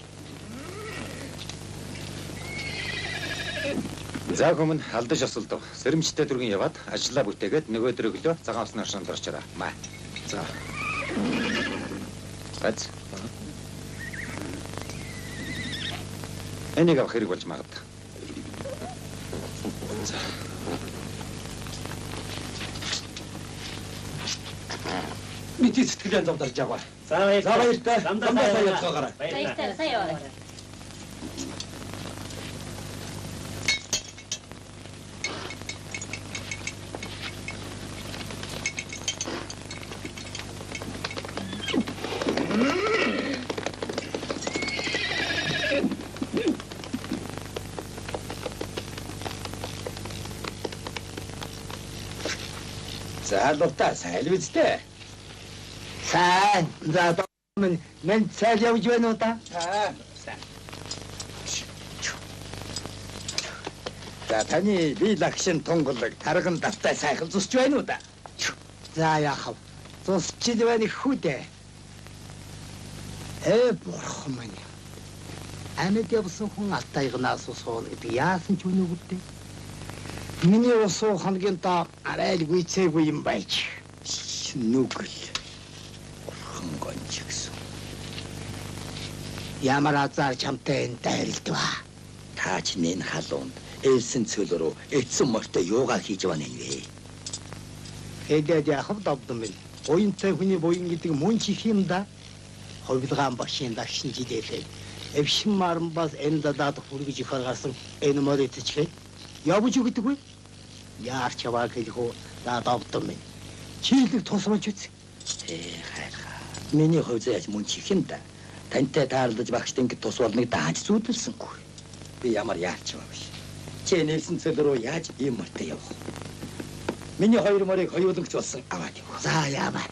S8: За хүмүүн алдаж осолдов. Сэрэмжтэй дүргийн яваад ажиллаа бүтээгээд нөгөө дөрөглөө цагаан усны оршинд орчороо. Маа. За. Бац. Энийг авах хэрэг болж магадгүй. За.
S7: Мэдээ сэтгэлээ зовдорж байгаа.
S6: За баяртай.
S7: Замдаа сайн явахаарай.
S5: Баяртай сайн яваарай.
S7: За лута сайн л үстэй.
S4: Сайн. За мен цайл явж байна уу та?
S7: За таны би лагшин тунгалаг тарган давтай сайхан зусч байна уу да?
S4: За яахав. Зусчил байна хүүдээ. Бурхан минь. Амьд явсан хүн алтай игнаас усуул гэдэг яасан ч үнэ үгтэй. Миний усуу хоногийн та арай л гүйцээгүй юм байж.
S7: Нүгэл. Бурхан гонч гэсэн.
S4: Ямар азар чамтай энэ дайралдва.
S7: Та ч нэн халуунд элсэн цөл рүү эцэн мортой юугаа хийж байна вэ?
S4: Эдээд яхав давдсан минь. Уянтай хүний буян гэдэг мөн чих юм да. Ховлгаан башин дагшин жилээ. Эвшин маран бас энэ дадаад хүргэж их гаргасан энэ моритчгээ. Явж үгдэггүй. Яарч яваа гэлхүү давдсан минь. Чийлэг тусмаж үз.
S7: Хайрхаа. Миний хувьд яаж мөн чих юм да. Тантай таарлаж багш тэнгид тус болныг дааж зүудэлсэнгүй. Би ямар яарч байгаа биш. Чи нэлсэн цөл рүү яаж ийм мортой явах? Миний хоёр морийг хоёулагч болсон аваад яв.
S4: За яаваа.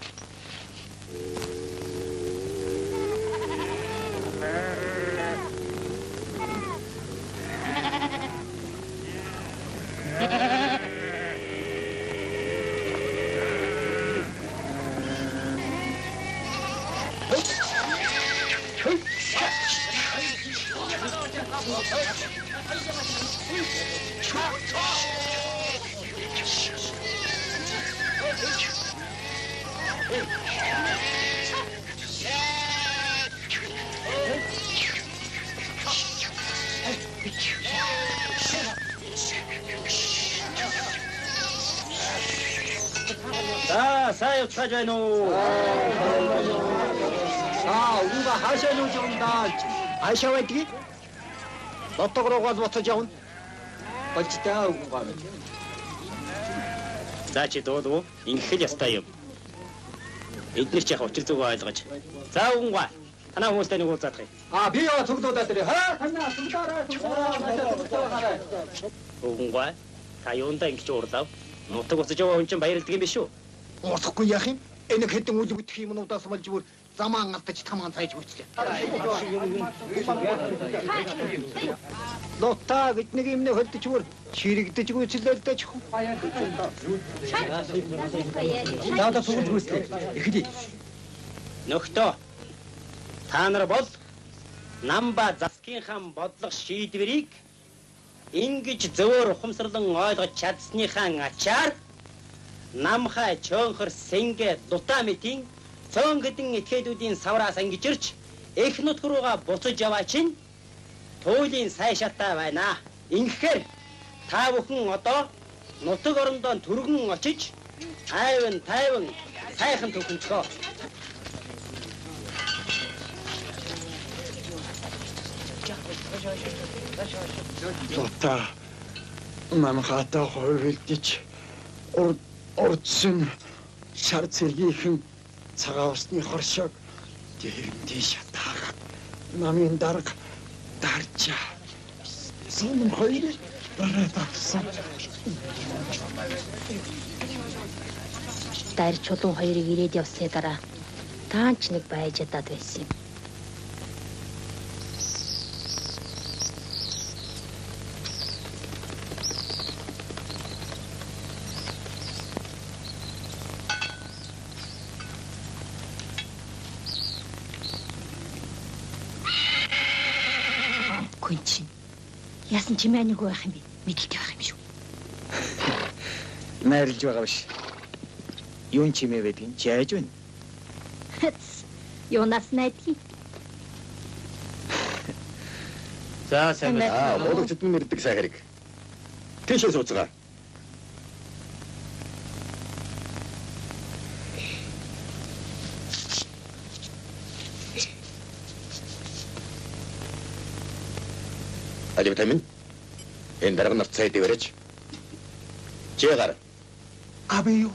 S6: За сайн явж байна уу?
S4: 우리가 하셔는 좋은다. 아셔야 되기? 어떻게 가서 어떻게 자온? 어찌다 오고 가면.
S2: За чи дуудав. Ингэхэд ястай юм. Эдгээр ч яг учир зүг ойлгож. За үгүнгаа. Танаа хүмүүстэй нэг уулзаад хай.
S4: Би яа цуглуулаад ирээ. Танаа цуглаарай.
S2: Уугунгай. Та юундаа ингэж уурлав? Нутаг уцаж яваа хүн чинь баярлдаг юм биш үү?
S4: Уурахгүй яах юм? Энийг хэдэн үл бүтэх юмнуудаас болж бүр замаан алдаж тамаан цайж хүрчлээ. Лота гэж нэг юмны хөлдөж бүр чирэгдэж гүйцэлээд дэж хөө. Надад цуглаж гүйцлээ. Ихэдий.
S2: Нөхдөө. Та нар бол Намба засгийнхаа бодлого шийдвэрийг ингэж зөвөр ухамсарлан ойлгож чадсныхаа ачаар намхай чөөнхөр сэнгэ дутаа мэтийн цөөн гэдэн этгээдүүдийн савраас ангижирч их нутг руугаа буцаж яваа чинь туйлын сайн шатаа байна. Ингэхээр та бүхэн одоо нутаг орондоо түргэн очиж айван тайван сайхан төхөнцгөө.
S1: Лота намхаатаа хойвилдэж урдсан шар цэргийнхэн цагаан усны хоршоог дээрэмдээ шатаагаад намын дарга дарчаа. Сон хоёр бараад авсан.
S5: Дайр чулуун хоёрыг ирээд явсны дараа таанч нэг байж ядаад байсан юм. Гүнчин. Яасан чимээ нэг байх юм бэ? Мэдлэг байх юм шүү.
S2: Найрлж байгаа биш. Юун чимээ байдгийг чи яаж вэ?
S5: Юунаас найдгийг?
S2: За сайн байна.
S8: Бологчд нь мэрдэг сайн хэрэг. Тийшээ сууцгаа. Алибтамин. Энэ дарга нарт цайд ивэрэж. Чигаар.
S4: Абе юу?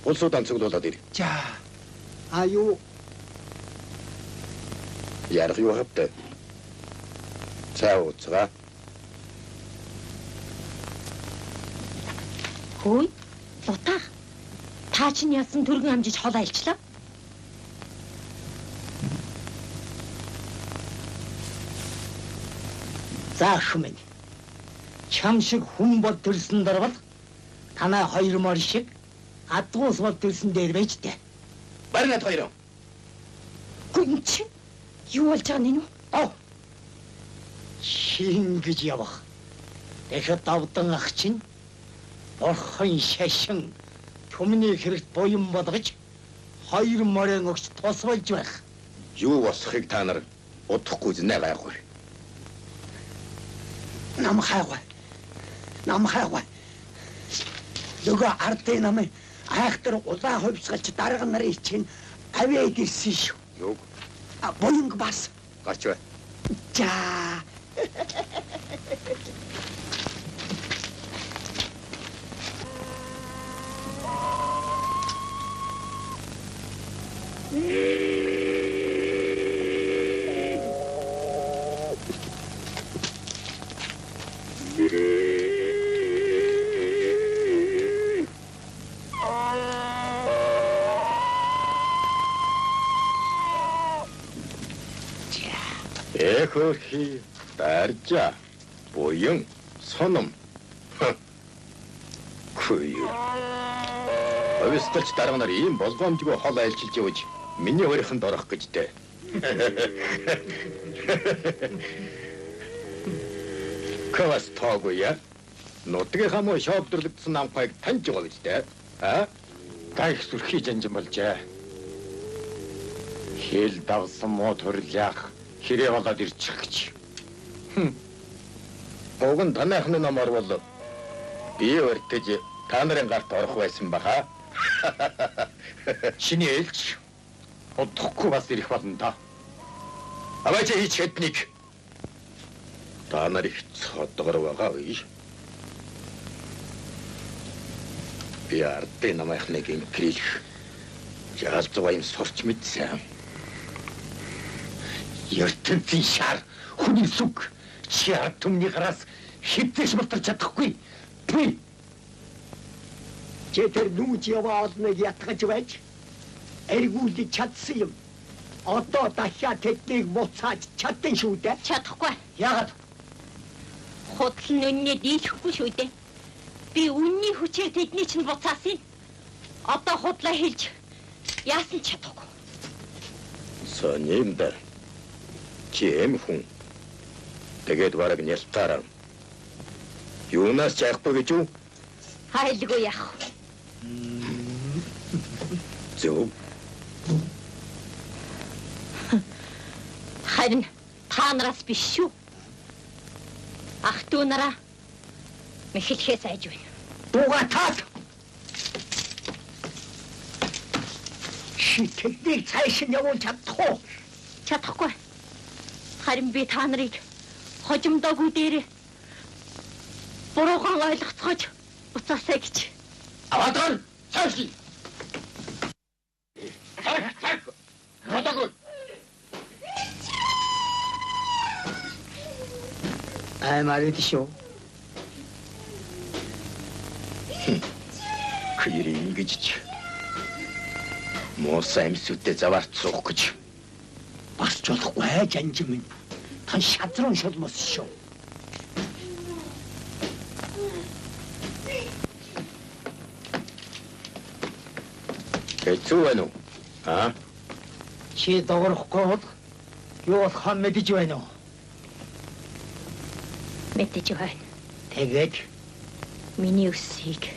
S8: Улсуудан цуглуулад ир.
S4: За. Аюу.
S8: Ярах юу хавтай. Цаа уцгаа.
S5: Хөөе. Лутаа. Та чинь яасан түргэн амжиж хол айлчлаа?
S4: За шүмэн. Чам шиг хүн бод төрсөн дарвал танай хоёр мор шиг адгуус бод төрсөн дээр байж тээ.
S8: Барнат хоёроо.
S5: Гүнчин. Юу болж байгаа нэ?
S4: Оо. Шингэж явах. Тэгэхэд давдан ах чинь орхон шашин төмний хэрэгт буян болгож хоёр морын өгч тус болж байх.
S8: Юу босхыг та нар удахгүй зэнэ гайхав.
S4: Нам хайгай. Нөгөө ардын намын айхтар улаан хувьсгалч дарга нарын чинь авээд ирсэн шүү.
S8: Юу?
S4: Буянг бас.
S8: Гарч бай.
S4: За.
S8: Эхөрхи, даржа, буян, соном. Хөөе. Өвсгөлч дарга нар ийм болгоомжгүй хол айлчилж явж миний өөрийнхөнд орох гэж дээ. Кавас тоогүй. Нутгийн муу шообдөрлөгдсөн намхайг таньж байгаа гэж дээ.
S1: Гайх сүрхий жанжин болжээ. Хэл давсан муу төрөлях хэрэг болоод ирчих гэж.
S8: Уг нь танайхны номоор бол би өртөж та нарын гарт орох байсан баха.
S1: Чиний ээлж удахгүй бас ирэх болно да.
S8: Аваач хийч хэдник. Та нар их цодгор байгаа үе. Би ардын намайхныг инкрилх. Жаалзуу юм сурч мэдсэн.
S4: ертөнцийн шар хүний сүг чи ард түмний гараас хитэж мултарч чадахгүй. Би тэр нүүж яваалныг ятгаж байж эргүүлж чадсан юм. Одоо дахиад тэднийг буцааж чадсан шүү дээ.
S5: Чадахгүй.
S4: Яагаад?
S5: Худал нь үннээ дийлэхгүй шүү дээ. Би үнний хүчээр тэдний чинь буцаасан. Одоо худлаа хэлж яасан ч чадахгүй.
S8: Сонимдар. Чи эм хүн. Тэгээд бараг нялтаараа. Юунаас ч яахгүй гэж юу?
S5: Хайлгүй яах.
S8: Зөв.
S5: Харин та нараас биш шүү. Ах トゥ нараа мэхэлхээс айж байна.
S4: Дугатаад. Тэднийг цааш нь явуул чадахгүй.
S5: Чадахгүй. Харин би та нарыг хожимдоогүй дээр буруухан ойлгоцгож буцаасаа гэж.
S8: Аваад цааш. Так. Хатаггүй.
S6: 말이지 쇼.
S8: 그 일이 인기지지. 모사임 숫대 잡아 쏙 그치.
S4: Бас болохгүй жанж минь. Та шадрон шулмас шүү.
S8: Хэцүү байна уу? Аа?
S6: Чи доорхгүй бол юу болох юм мэдэж байна уу?
S5: Мэдэж байна.
S6: Тэгээд
S5: Миний өсийг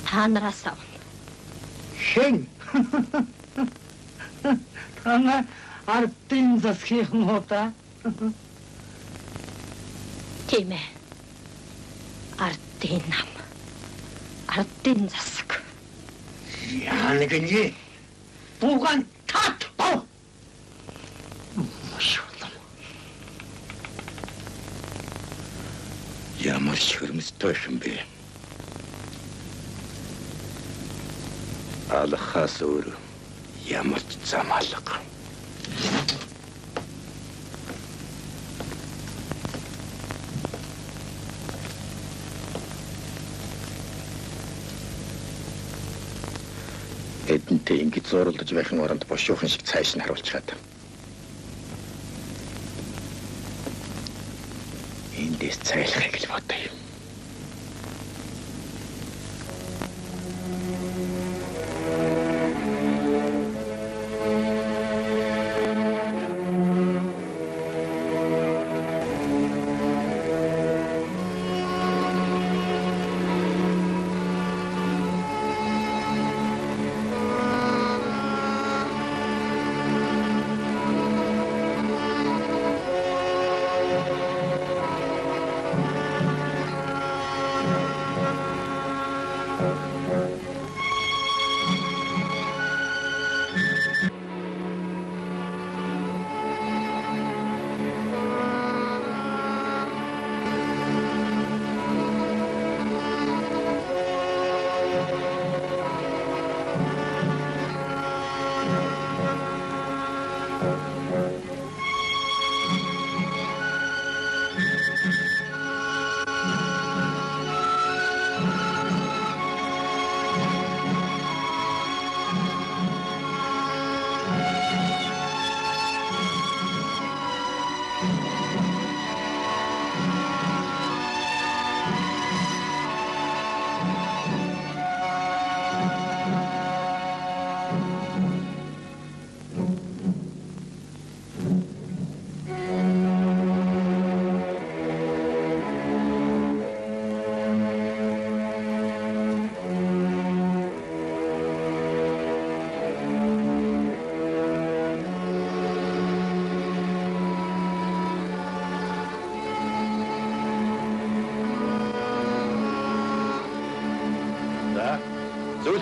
S5: та нараас авна.
S6: хэн? Танаа ардын засгийн хуудаа.
S5: Тийм ээ. Ардын нам. Ардын засаг.
S4: Яа нэг нь буган тат.
S8: Ямар ширмэстэй юм бэ? Алхаас өөр ямар ч зам алга. Эдэнтэй ингэж зурулдаж байхын оронд бошуухан шиг цааш нь харуулж чад. Эндээс цайлахыг л бодъё.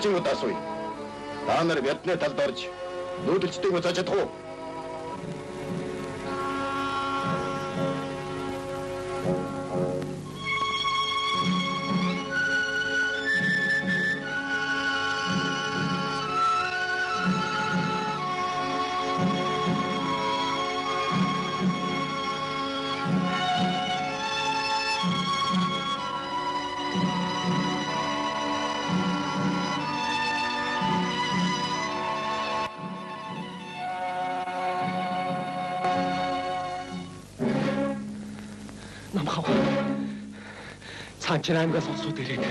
S8: Зөвлөж асууя. Та нар бидний талд орж нүүдэлцтэйг буцааж чадах уу?
S7: Цаанчин аймгаас улсууд ирээд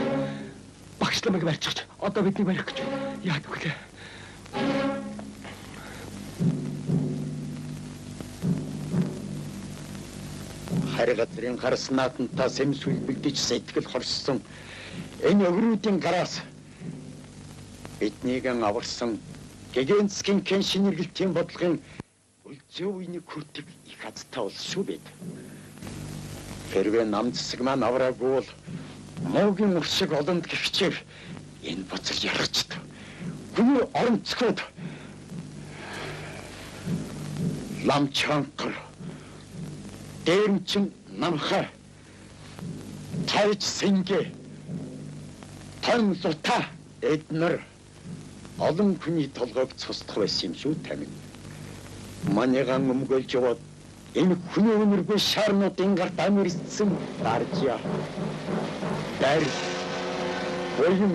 S7: багш ламыг барьчихж одоо бидний барих гэж яадаг вэ?
S1: Харь газрын гарс наатантаа сэмсүүл бэлдэж сэтгэл хорссон энэ өврүүдийн гараас биднийг аварсан гэгэнцгийн шинэргэлтийн бодлогын үлзөө үений хүртэг их азтай улс шүү бид. Хэрвээ нам засаг маань авраагүй бол муугийн уршиг олонд гихчээр энэ боцор яргачд. Гүн оронцгод ламчанкар дээрмчин намхай тайч сингэ тань лута эднэр олон хүний толгойг цусдах байсан юм шүү тамиг. Манайгаан өмгөөлж яваад энэ хүний өмөргүй шаарнуудын гарт амирцсан даржя. Дар боём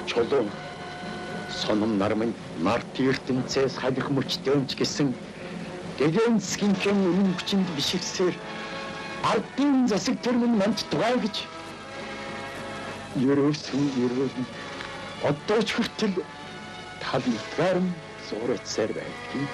S1: чулуун соном нармын март ертөнцөөс халих мөчтөмж гэсэн гэгэнцгийн үнэн хүчинд бишигсээр ардын засаг тэрмэн манд тугай гэж ерөөсөн одоо ч хүртэл тал нутгаар нь зурагцаар байдаг.